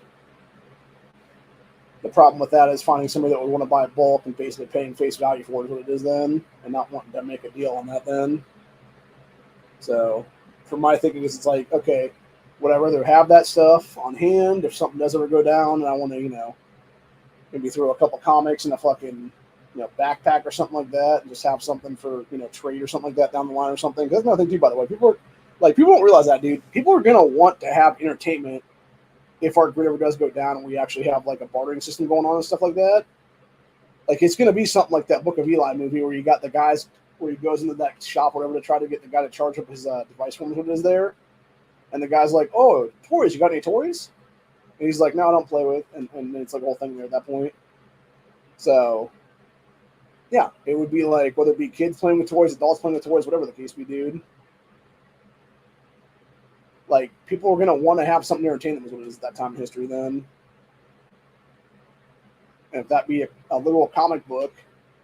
the problem with that is finding somebody that would want to buy bulk and basically paying face value for what it is then, and not wanting to make a deal on that then. So for my thinking is it's like, okay, would I rather have that stuff on hand if something does ever go down and I want to, maybe throw a couple comics in a fucking, backpack or something like that and just have something for, trade or something like that down the line or something. That's another thing too, by the way. People don't realize that, dude. People are going to want to have entertainment if our grid ever does go down and we actually have like a bartering system going on and stuff like that. Like it's going to be something like that Book of Eli movie where you got the guys where he goes into that shop or whatever to try to get the guy to charge up his device for him what it is there. And the guy's like, oh, toys, you got any toys? And he's like, no, I don't play with. And it's like a whole thing there at that point. So, yeah, it would be like, whether it be kids playing with toys, adults playing with toys, whatever the case be, dude. Like, people are going to want to have something to entertain them, is what it is at that time in history then. And if that be a little comic book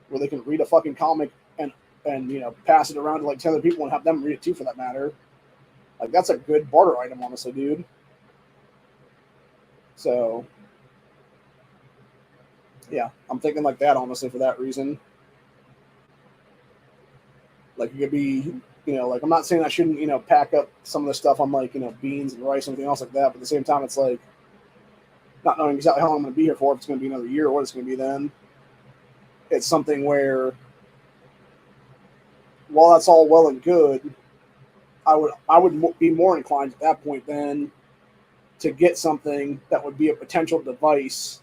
where they can read a fucking comic and pass it around to like 10 other people and have them read it too, for that matter, like that's a good barter item, honestly, dude. So, yeah, I'm thinking like that, honestly, for that reason. Like, it could be, like, I'm not saying I shouldn't, pack up some of the stuff on, like, beans and rice and everything else like that, but at the same time, it's like, not knowing exactly how long I'm going to be here for, if it's going to be another year or what it's going to be then. It's something where, while that's all well and good, I would be more inclined at that point then to get something that would be a potential device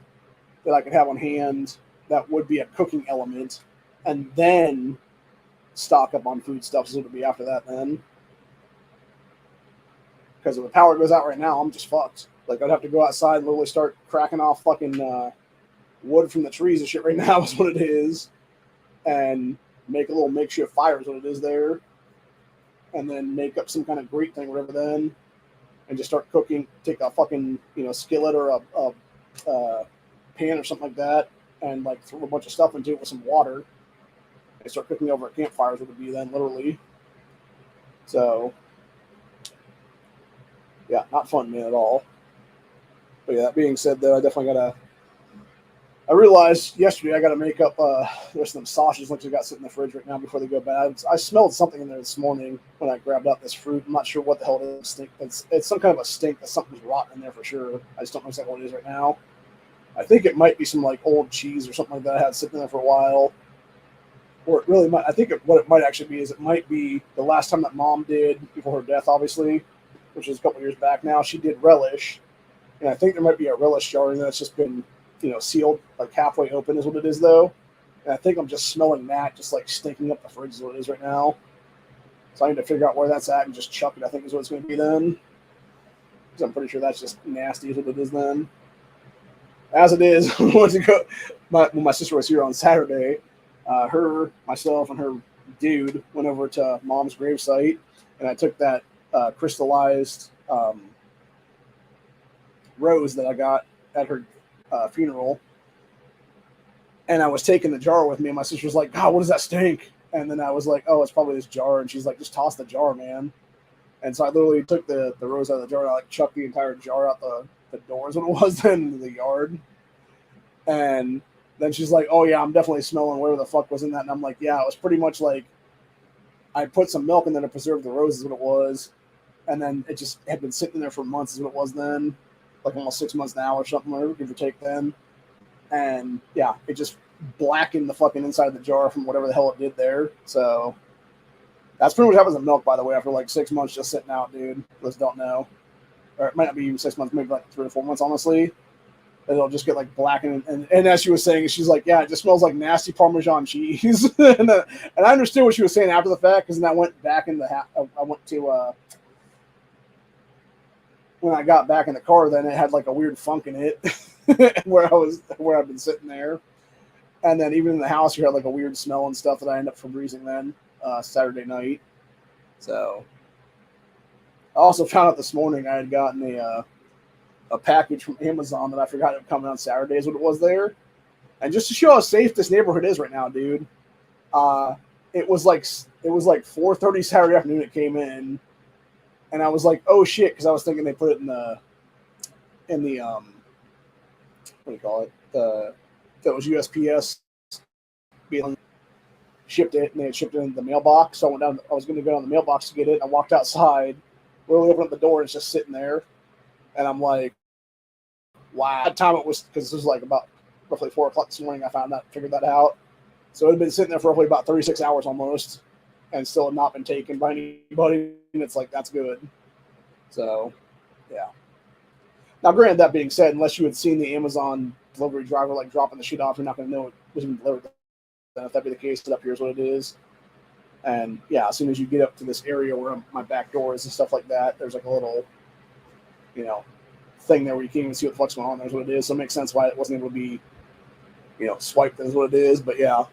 that I could have on hand that would be a cooking element, and then stock up on food stuff, so it would be after that then. Because if the power goes out right now, I'm just fucked. Like, I'd have to go outside and literally start cracking off fucking wood from the trees and shit right now is what it is, and make a little makeshift fire is what it is there, and then make up some kind of grate thing, whatever then, and just start cooking. Take a fucking skillet or a pan or something like that, and like throw a bunch of stuff into it with some water, and start cooking over at campfires. What it would be then, literally. So, yeah, not fun, man, at all. But yeah, that being said, though, I realized yesterday I got to make up there's some sausages like I got sitting in the fridge right now before they go bad. I smelled something in there this morning when I grabbed out this fruit. I'm not sure what the hell it is. It's some kind of a stink that something's rotten in there for sure. I just don't know exactly what it is right now. I think it might be some like old cheese or something like that I had sitting there for a while. Or it really might. I think what it might actually be is it might be the last time that Mom did before her death, obviously, which is a couple years back now. She did relish, and I think there might be a relish jar in there that's just been sealed like halfway open is what it is though. And I think I'm just smelling that just like stinking up the fridge is what it is right now. So I need to figure out where that's at and just chuck it, I think is what it's going to be then. Because I'm pretty sure that's just nasty is what it is then. As it is, when my sister was here on Saturday, myself, and her dude went over to Mom's gravesite, and I took that crystallized rose that I got at her funeral, And I was taking the jar with me, and my sister's like, God, what does that stink? And then I was like, oh, it's probably this jar. And she's like, just toss the jar, man. And so I literally took the rose out of the jar, and I like chucked the entire jar out the doors when it was then into the yard. And then she's like, oh yeah, I'm definitely smelling whatever the fuck was in that. And I'm like, yeah, it was pretty much like I put some milk in there to preserve the roses, what it was. And then it just had been sitting there for months is what it was then. Like almost 6 months now or something, or give or take then. And yeah, it just blackened the fucking inside of the jar from whatever the hell it did there. So that's pretty much what happens with milk, by the way, after like 6 months just sitting out, dude. Just don't know. Or it might not be even 6 months, maybe like 3 or 4 months, honestly. It'll just get like blackened. And as she was saying, she's like, yeah, it just smells like nasty Parmesan cheese. And I understood what she was saying after the fact, because then I went back in the I went to when I got back in the car, then it had like a weird funk in it where I've been sitting there. And then even in the house, you had like a weird smell and stuff that I ended up Febrezing then Saturday night. So I also found out this morning I had gotten a package from Amazon that I forgot it would come on Saturdays what it was there. And just to show how safe this neighborhood is right now, dude, it was like 4:30 Saturday afternoon it came in. And I was like, oh shit, because I was thinking they put it in the what do you call it? That was USPS being shipped it, and they had shipped it in the mailbox. So I went down. I was going to go down the mailbox to get it. And I walked outside. Really opened up the door, and it's just sitting there. And I'm like, wow. At the time it was, because this was like about roughly 4 o'clock this morning. I figured that out. So it had been sitting there for roughly about 36 hours almost, and still had not been taken by anybody. And it's like, that's good. So, yeah. Now, granted, that being said, unless you had seen the Amazon delivery driver like dropping the shit off, you're not going to know it was even delivered. If that be the case, up here's what it is. And yeah, as soon as you get up to this area where my back door is and stuff like that, there's like a little, thing there where you can't even see what the fuck's going on. There's what it is. So it makes sense why it wasn't able to be, swiped as what it is. But yeah,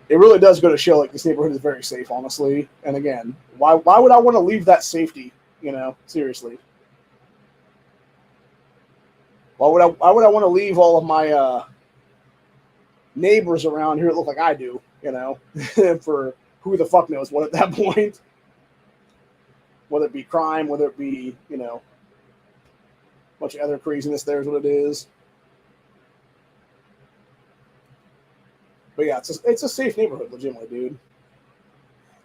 it really does go to show like this neighborhood is very safe, honestly. And again, why would I want to leave that safety? Seriously. Why would I want to leave all of my neighbors around here that look like I do? For who the fuck knows what at that point. Whether it be crime, whether it be a bunch of other craziness, there's what it is. But yeah, it's a safe neighborhood, legitimately, dude.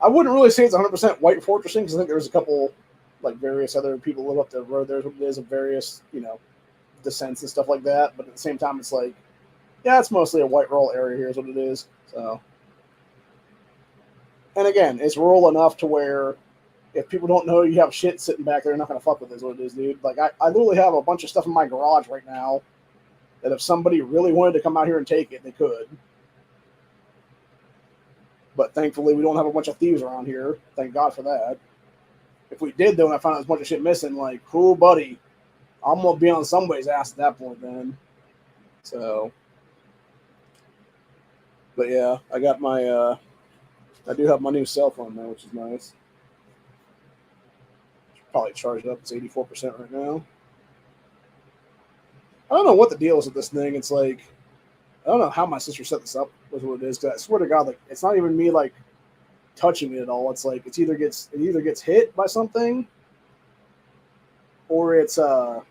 I wouldn't really say it's 100% white fortressing, because I think there's a couple, like, various other people live up the road. There's what it is of various, descents and stuff like that. But at the same time, it's like, yeah, it's mostly a white rural area here is what it is. So, and again, it's rural enough to where if people don't know you have shit sitting back there, they're not going to fuck with it is what it is, dude. Like, I literally have a bunch of stuff in my garage right now that if somebody really wanted to come out here and take it, they could. But thankfully, we don't have a bunch of thieves around here. Thank God for that. If we did, though, and I found out a bunch of shit missing, like, cool, buddy, I'm going to be on somebody's ass at that point then. So, but yeah, I got my, I do have my new cell phone now, which is nice. Should probably charge it up. It's 84% right now. I don't know what the deal is with this thing. It's like, I don't know how my sister set this up with what it is. Cause I swear to God, like, it's not even me like touching it at all. It's like it either gets hit by something, or it's some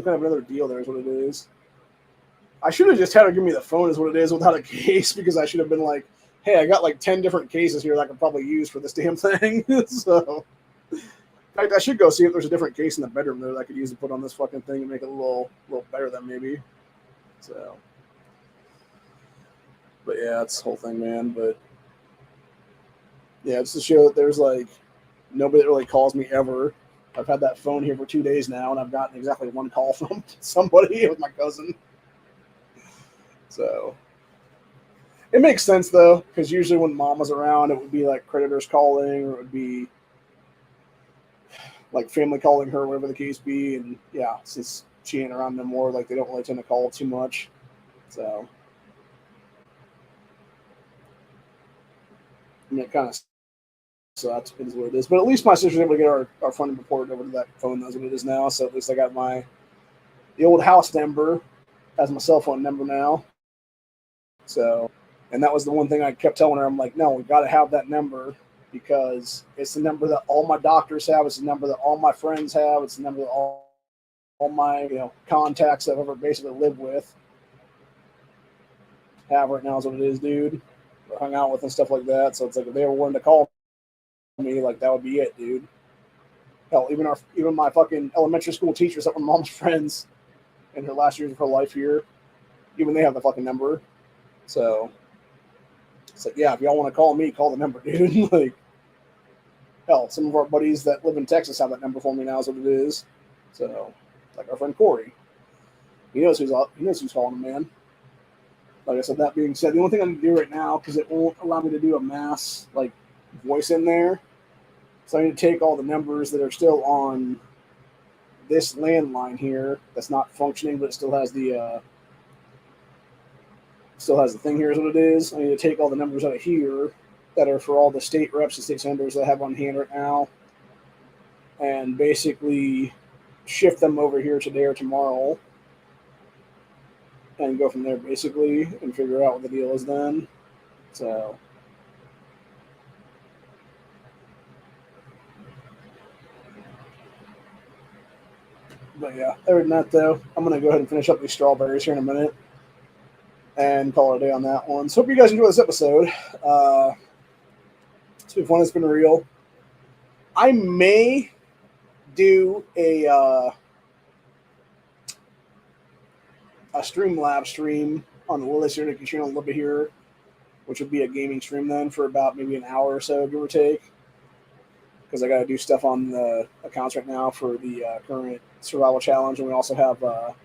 kind of another deal. There is what it is. I should have just had her give me the phone is what it is without a case, because I should have been like, hey, I got like 10 different cases here that I could probably use for this damn thing. So, in fact, I should go see if there's a different case in the bedroom there that I could use to put on this fucking thing and make it a little better than maybe. So, but yeah, it's the whole thing, man. But yeah, it's to show that there's like nobody that really calls me ever. I've had that phone here for 2 days now, and I've gotten exactly one call from somebody with my cousin. So it makes sense though, because usually when mom was around, it would be like creditors calling, or it would be like family calling her, whatever the case be. And yeah, since she ain't around no more, like they don't really tend to call too much. So, and it kind of sucks. It is what it is. But at least my sister's able to get our phone report over to that phone. That's what it is now. So at least I got the old house number as my cell phone number now. So, and that was the one thing I kept telling her. I'm like, no, we got to have that number because it's the number that all my doctors have. It's the number that all my friends have. It's the number that all my contacts I've ever basically lived with have right now is what it is, dude. Or hung out with and stuff like that. So it's like if they were willing to call me, like that would be it, dude. Hell, even my fucking elementary school teachers that were mom's friends in her last years of her life here, even they have the fucking number. So it's like, yeah, if y'all want to call me, call the number, dude. Like, hell, some of our buddies that live in Texas have that number for me now, is what it is. So, like our friend Corey, he knows who's calling him, man. Like I said, that being said, the only thing I need to do right now, because it won't allow me to do a mass like voice in there, so I need to take all the numbers that are still on this landline here that's not functioning, but it still has the thing here is what it is. I need to take all the numbers out of here that are for all the state reps and state senators that I have on hand right now, and basically shift them over here today or tomorrow, and go from there basically, and figure out what the deal is then. So. But yeah, other than that, though, I'm going to go ahead and finish up these strawberries here in a minute and call it a day on that one. So hope you guys enjoy this episode. It's been fun. It's been real. I may do a Streamlabs stream on the Willis Unique channel a little bit here, which would be a gaming stream then for about maybe an hour or so, give or take. Because I got to do stuff on the accounts right now for the current survival challenge, and we also have going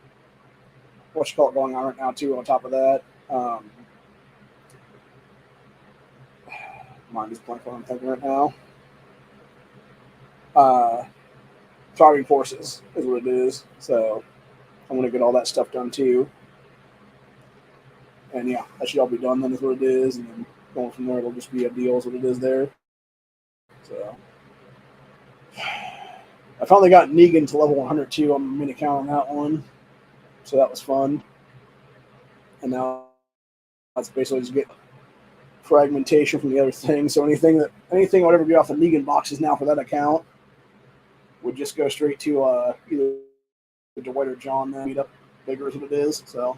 on right now too. On top of that, mind is blank what I'm thinking right now. Driving forces is what it is. So I'm gonna get all that stuff done too, and yeah, that should all be done then. Is what it is, and then going from there, it'll just be a deal. Is what it is there. So. I finally got Negan to level 102 on my main account on that one, so that was fun. And now that's basically just get fragmentation from the other thing. So anything I would ever get off the Negan boxes now for that account would just go straight to either Dwight or John. Then meet up bigger is what it is. So.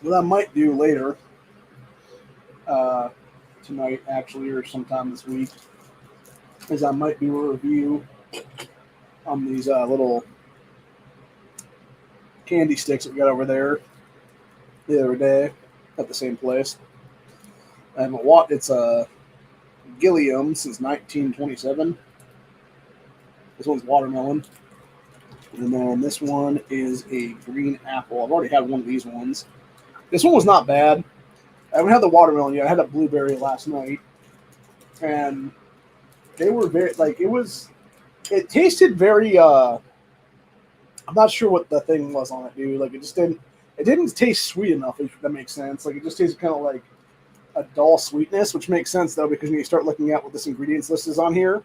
What I might do later, tonight actually, or sometime this week, is I might do a review on these little candy sticks that we got over there the other day at the same place. And it's a Gilliam since 1927. This one's watermelon. And then this one is a green apple. I've already had one of these ones. This one was not bad. I haven't had the watermelon yet. I had a blueberry last night. And they were very, it tasted very, I'm not sure what the thing was on it, dude. Like, it didn't taste sweet enough, if that makes sense. Like, it just tasted kind of like a dull sweetness, which makes sense, though, because when you start looking at what this ingredients list is on here,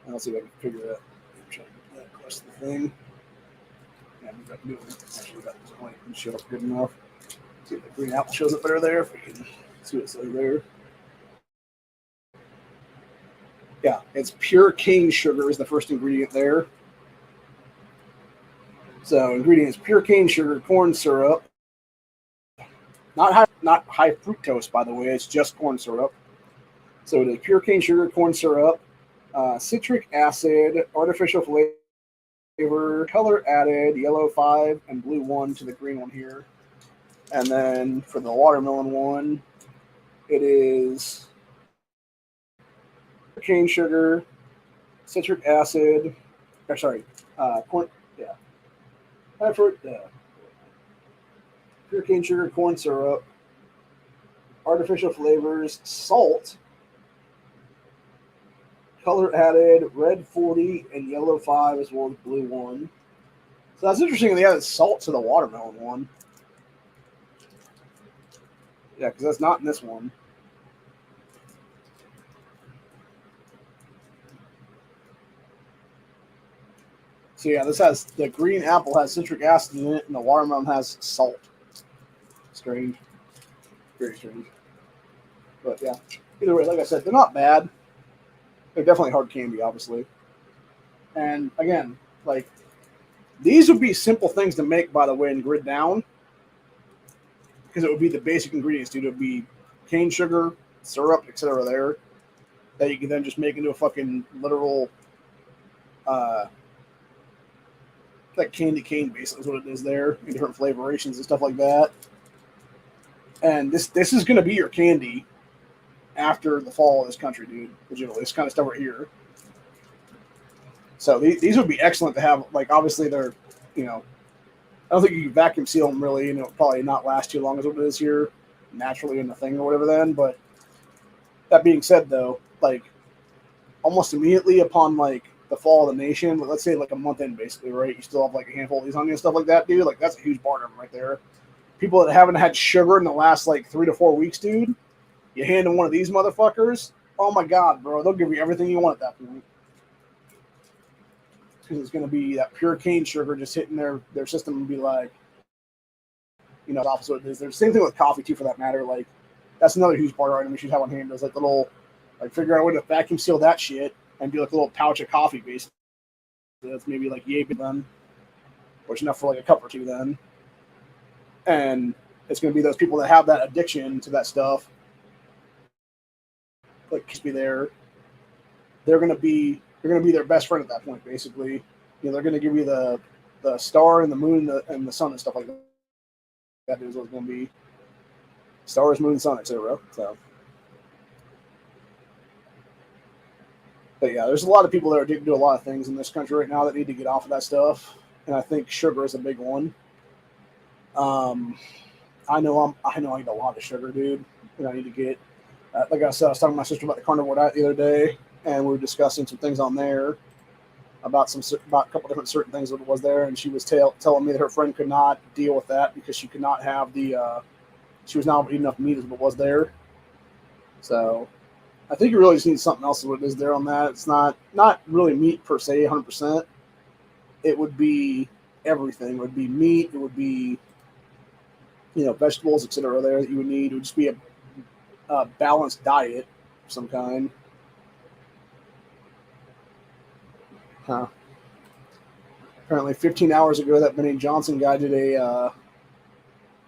I'll see if I can figure that. Try to get that across the thing. Yeah, maybe I can do it. Actually, that doesn't show up good enough. See if the green apple shows up better there. If we can see what it says there. Yeah, it's pure cane sugar is the first ingredient there. So ingredients: pure cane sugar, corn syrup. Not high fructose, by the way. It's just corn syrup. So it is pure cane sugar, corn syrup, citric acid, artificial flavor, color added, yellow 5 and blue 1 to the green one here. And then for the watermelon one, it is cane sugar, citric acid, corn, pure cane sugar, corn syrup, artificial flavors, salt, color added, red 40 and yellow 5 as well as blue 1. So that's interesting. They added salt to the watermelon one. Yeah, because that's not in this one. So yeah, this has the green apple has citric acid in it, and the watermelon has salt. Strange, very strange. But yeah, either way, like I said, they're not bad. They're definitely hard candy, obviously. And again, like these would be simple things to make, by the way, and grid down, because it would be the basic ingredients, dude. It would be cane sugar, syrup, etc. There that you can then just make into a fucking literal, like candy cane, basically is what it is there, in different flavorizations and stuff like that. And this is going to be your candy after the fall of this country, dude. Legitimately, this kind of stuff right here. So these would be excellent to have. Like, obviously, they're, I don't think you can vacuum seal them really. Probably not last too long as what it is here, naturally in the thing or whatever. Then, but that being said, though, like almost immediately upon like the fall of the nation, let's say like a month in, basically, right? You still have like a handful of these on you and stuff like that, dude. Like that's a huge bargain right there. People that haven't had sugar in the last like 3 to 4 weeks, dude. You hand them one of these motherfuckers. Oh my god, bro! They'll give you everything you want at that point. Because it's going to be that pure cane sugar just hitting their system and be like, opposite. There's the same thing with coffee too, for that matter. Like that's another huge barter item we should have on hand. Is like little, like figure out a way to vacuum seal that shit and do like a little pouch of coffee basically. That's maybe like yay big then, which enough for like a cup or two then. And it's going to be those people that have that addiction to that stuff. Like be there, they're going to be their best friend at that point. Basically, they're going to give you the star and the moon and the sun and stuff like that. That is what's going to be stars, moon, sun, etc. So, but yeah, there's a lot of people that are addicted to a lot of things in this country right now that need to get off of that stuff, and I think sugar is a big one. I know I need a lot of sugar, dude, and I need to get. Like I said, I was talking to my sister about the carnivore diet the other day, and we were discussing some things on there about a couple different certain things that was there, and she was telling me that her friend could not deal with that because she could not have she was not eating enough meat as what was there. So I think you really just need something else. What it is there on that? It's not really meat per se, 100%. It would be everything. It would be meat. It would be vegetables, etc. There that you would need. It would just be a balanced diet of some kind. Huh. Apparently 15 hours ago, that Benny Johnson guy did a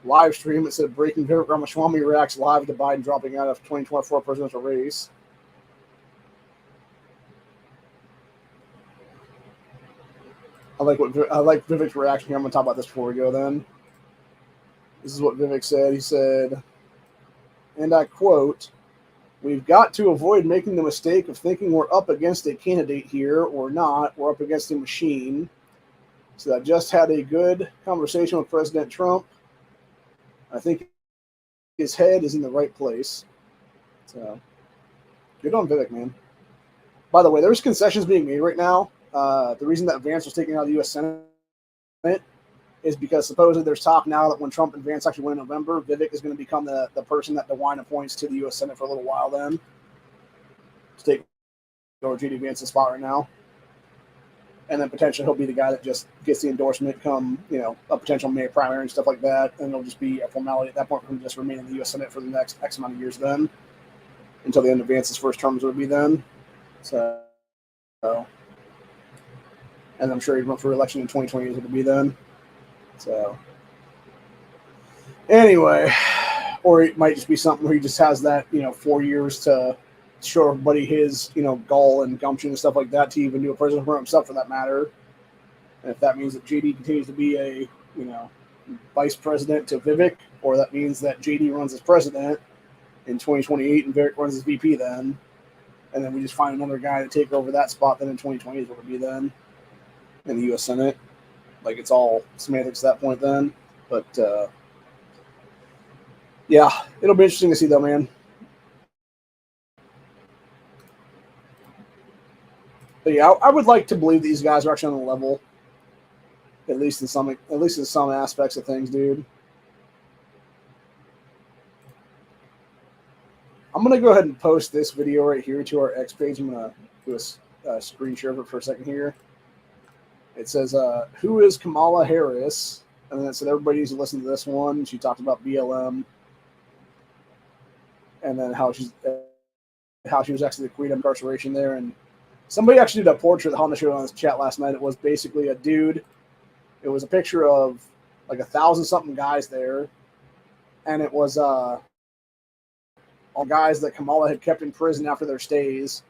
live stream that said breaking Vivek Ramaswamy reacts live to Biden dropping out of 2024 presidential race. I like Vivek's reaction here. I'm going to talk about this before we go then. This is what Vivek said. He said, and I quote, "We've got to avoid making the mistake of thinking we're up against a candidate here or not. We're up against a machine." So I just had a good conversation with President Trump. I think his head is in the right place. So good on Vivek, man. By the way, there's concessions being made right now. The reason that Vance was taken out of the U.S. Senate is because supposedly there's talk now that when Trump and Vance actually win in November, Vivek is going to become the person that DeWine appoints to the U.S. Senate for a little while then. To take over J.D. Vance's spot right now. And then potentially he'll be the guy that just gets the endorsement come, a potential May primary and stuff like that. And it'll just be a formality at that point for him to just remain in the U.S. Senate for the next X amount of years then. Until the end of Vance's first terms would be then. So, and I'm sure he'd run for re-election in 2020 as it would be then. So, anyway, or it might just be something where he just has that, 4 years to show everybody his, gall and gumption and stuff like that to even do a president for himself, for that matter. And if that means that JD continues to be a, vice president to Vivek, or that means that JD runs as president in 2028 and Vivek runs as VP then, and then we just find another guy to take over that spot then in 2020 is what it would be then in the U.S. Senate. Like, it's all semantics at that point then. But, yeah, it'll be interesting to see, though, man. But yeah, I would like to believe these guys are actually on the level, at least in some aspects of things, dude. I'm gonna go ahead and post this video right here to our X page. I'm gonna do a screen share of it for a second here. It says, "Who is Kamala Harris?" And then it said everybody needs to listen to this one. She talked about BLM, and then how she was actually the queen of incarceration there. And somebody actually did a portrait on the show on this chat last night. It was basically a dude. It was a picture of like 1,000-something guys there, and it was all guys that Kamala had kept in prison after their stays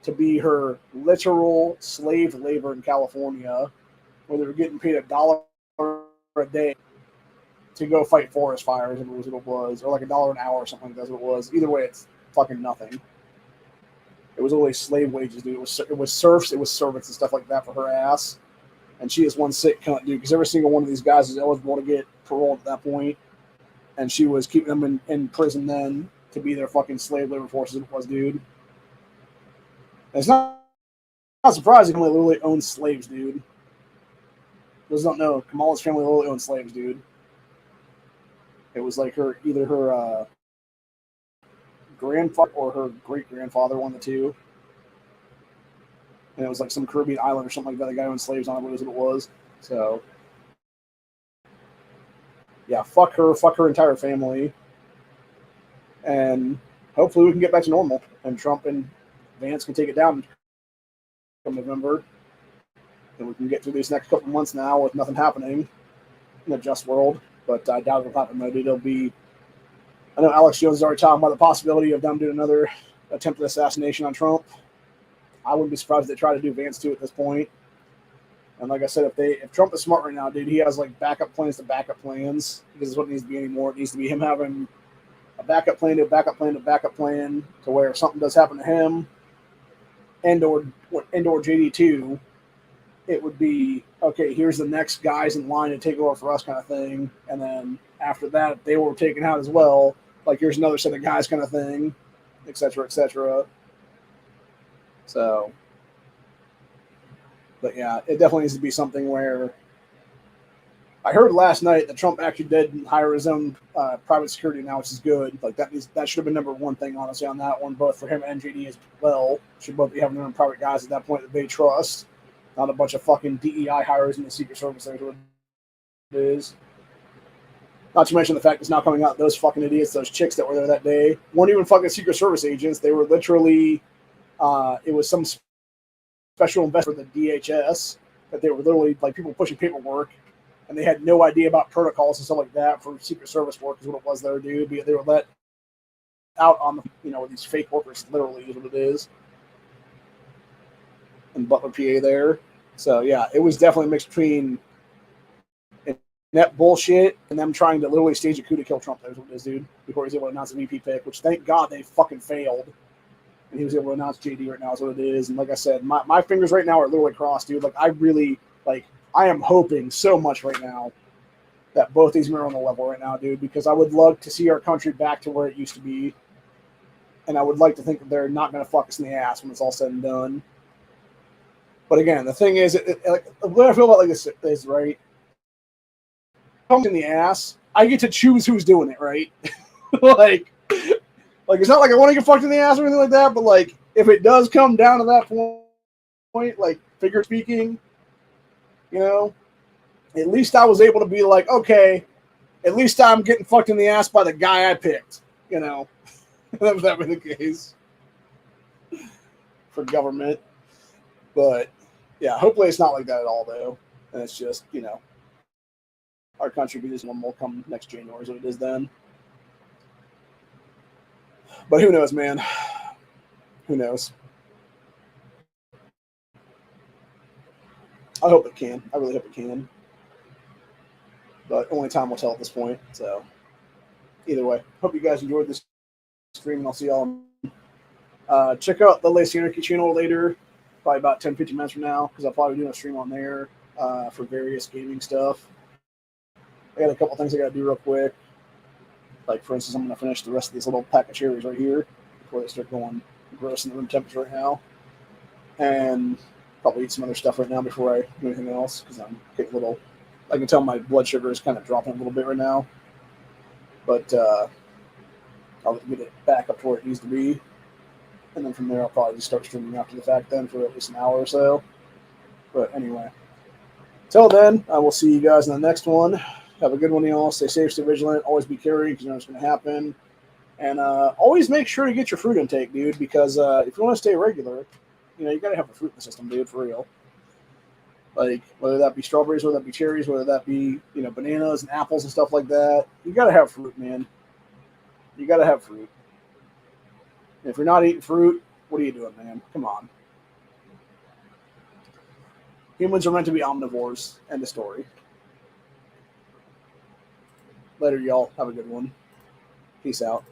to be her literal slave labor in California, where they were getting paid $1 a day to go fight forest fires, if it was what it was, or like $1 an hour or something like that's what it was. Either way, it's fucking nothing. It was always slave wages, dude. It was serfs, it was servants and stuff like that for her ass. And she is one sick cunt, dude, because every single one of these guys is eligible to get paroled at that point. And she was keeping them in prison then to be their fucking slave labor forces, it was, dude. And it's not surprising Kamala literally owns slaves, dude. Those don't know, Kamala's family literally owns slaves, dude. It was like either her grandfather or her great-grandfather, one of the two. And it was like some Caribbean island or something like that. The guy owned slaves on it, was what it was. So, yeah, fuck her entire family. And hopefully we can get back to normal. And Trump and Vance can take it down come November. And we can get through these next couple months now with nothing happening in a just world. But I doubt it'll happen, though. It'll be... I know Alex Jones is already talking about the possibility of them doing another attempted assassination on Trump. I wouldn't be surprised if they try to do Vance too at this point. And like I said, if Trump is smart right now, dude, he has like backup plans to backup plans. Because it's what it needs to be anymore. It needs to be him having a backup plan to a backup plan to backup plan to where if something does happen to him and or JD2, it would be, okay, here's the next guys in line to take over for us kind of thing. And then after that, if they were taken out as well, like here's another set of guys kind of thing, et cetera, et cetera. So, but yeah, it definitely needs to be something where I heard last night that Trump actually did hire his own private security now, which is good. Like that should have been number one thing, honestly, on that one, both for him and JD as well. Should both be having their own private guys at that point that they trust, not a bunch of fucking DEI hires in the Secret Service. That's what it is. Not to mention the fact it's now coming out those fucking idiots, those chicks that were there that day, weren't even fucking Secret Service agents. They were literally, it was some special investor for the DHS that they were literally like people pushing paperwork, and they had no idea about protocols and stuff like that for Secret Service work is what it was there, dude. They were let out on the, these fake workers, literally is what it is. In Butler, PA there. So yeah, it was definitely a mix between that bullshit and them trying to literally stage a coup to kill Trump. That's what it is, dude. Before he was able to announce a VP pick, which thank God they fucking failed. And he was able to announce JD right now is what it is. And like I said, my fingers right now are literally crossed, dude. Like I am hoping so much right now that both these men are on the level right now, dude, because I would love to see our country back to where it used to be. And I would like to think that they're not going to fuck us in the ass when it's all said and done. But again, the thing is, like, the way I feel about this is, right, in the ass, I get to choose who's doing it, right? like it's not like I want to get fucked in the ass or anything like that, but like if it does come down to that point, like figure speaking, at least I was able to be like, okay, at least I'm getting fucked in the ass by the guy I picked, that was that be the case for government. But yeah, hopefully it's not like that at all, though. And it's just, our country be just one more come next January is what it is then. But who knows, man? Who knows? I hope it can. I really hope it can. But only time will tell at this point. So either way, hope you guys enjoyed this stream, and I'll see y'all. Check out the Lacy Anarchy channel later, probably about 10-15 minutes from now, because I'll probably be doing a stream on there for various gaming stuff. I got a couple things I got to do real quick. Like, for instance, I'm going to finish the rest of this little pack of cherries right here before they start going gross in the room temperature right now. And probably eat some other stuff right now before I do anything else because I'm getting a little. I can tell my blood sugar is kind of dropping a little bit right now, but I'll get it back up to where it needs to be, and then from there I'll probably just start streaming after the fact then for at least an hour or so. But anyway, till then, I will see you guys in the next one. Have a good one, y'all. Stay safe, stay vigilant. Always be careful because you know what's going to happen. And always make sure to get your fruit intake, dude, because if you want to stay regular, you know, you got to have a fruit in the system, dude, for real. Like, whether that be strawberries, whether that be cherries, whether that be, you know, bananas and apples and stuff like that. You got to have fruit, man. You got to have fruit. And if you're not eating fruit, what are you doing, man? Come on. Humans are meant to be omnivores. End of story. Later, y'all. Have a good one. Peace out.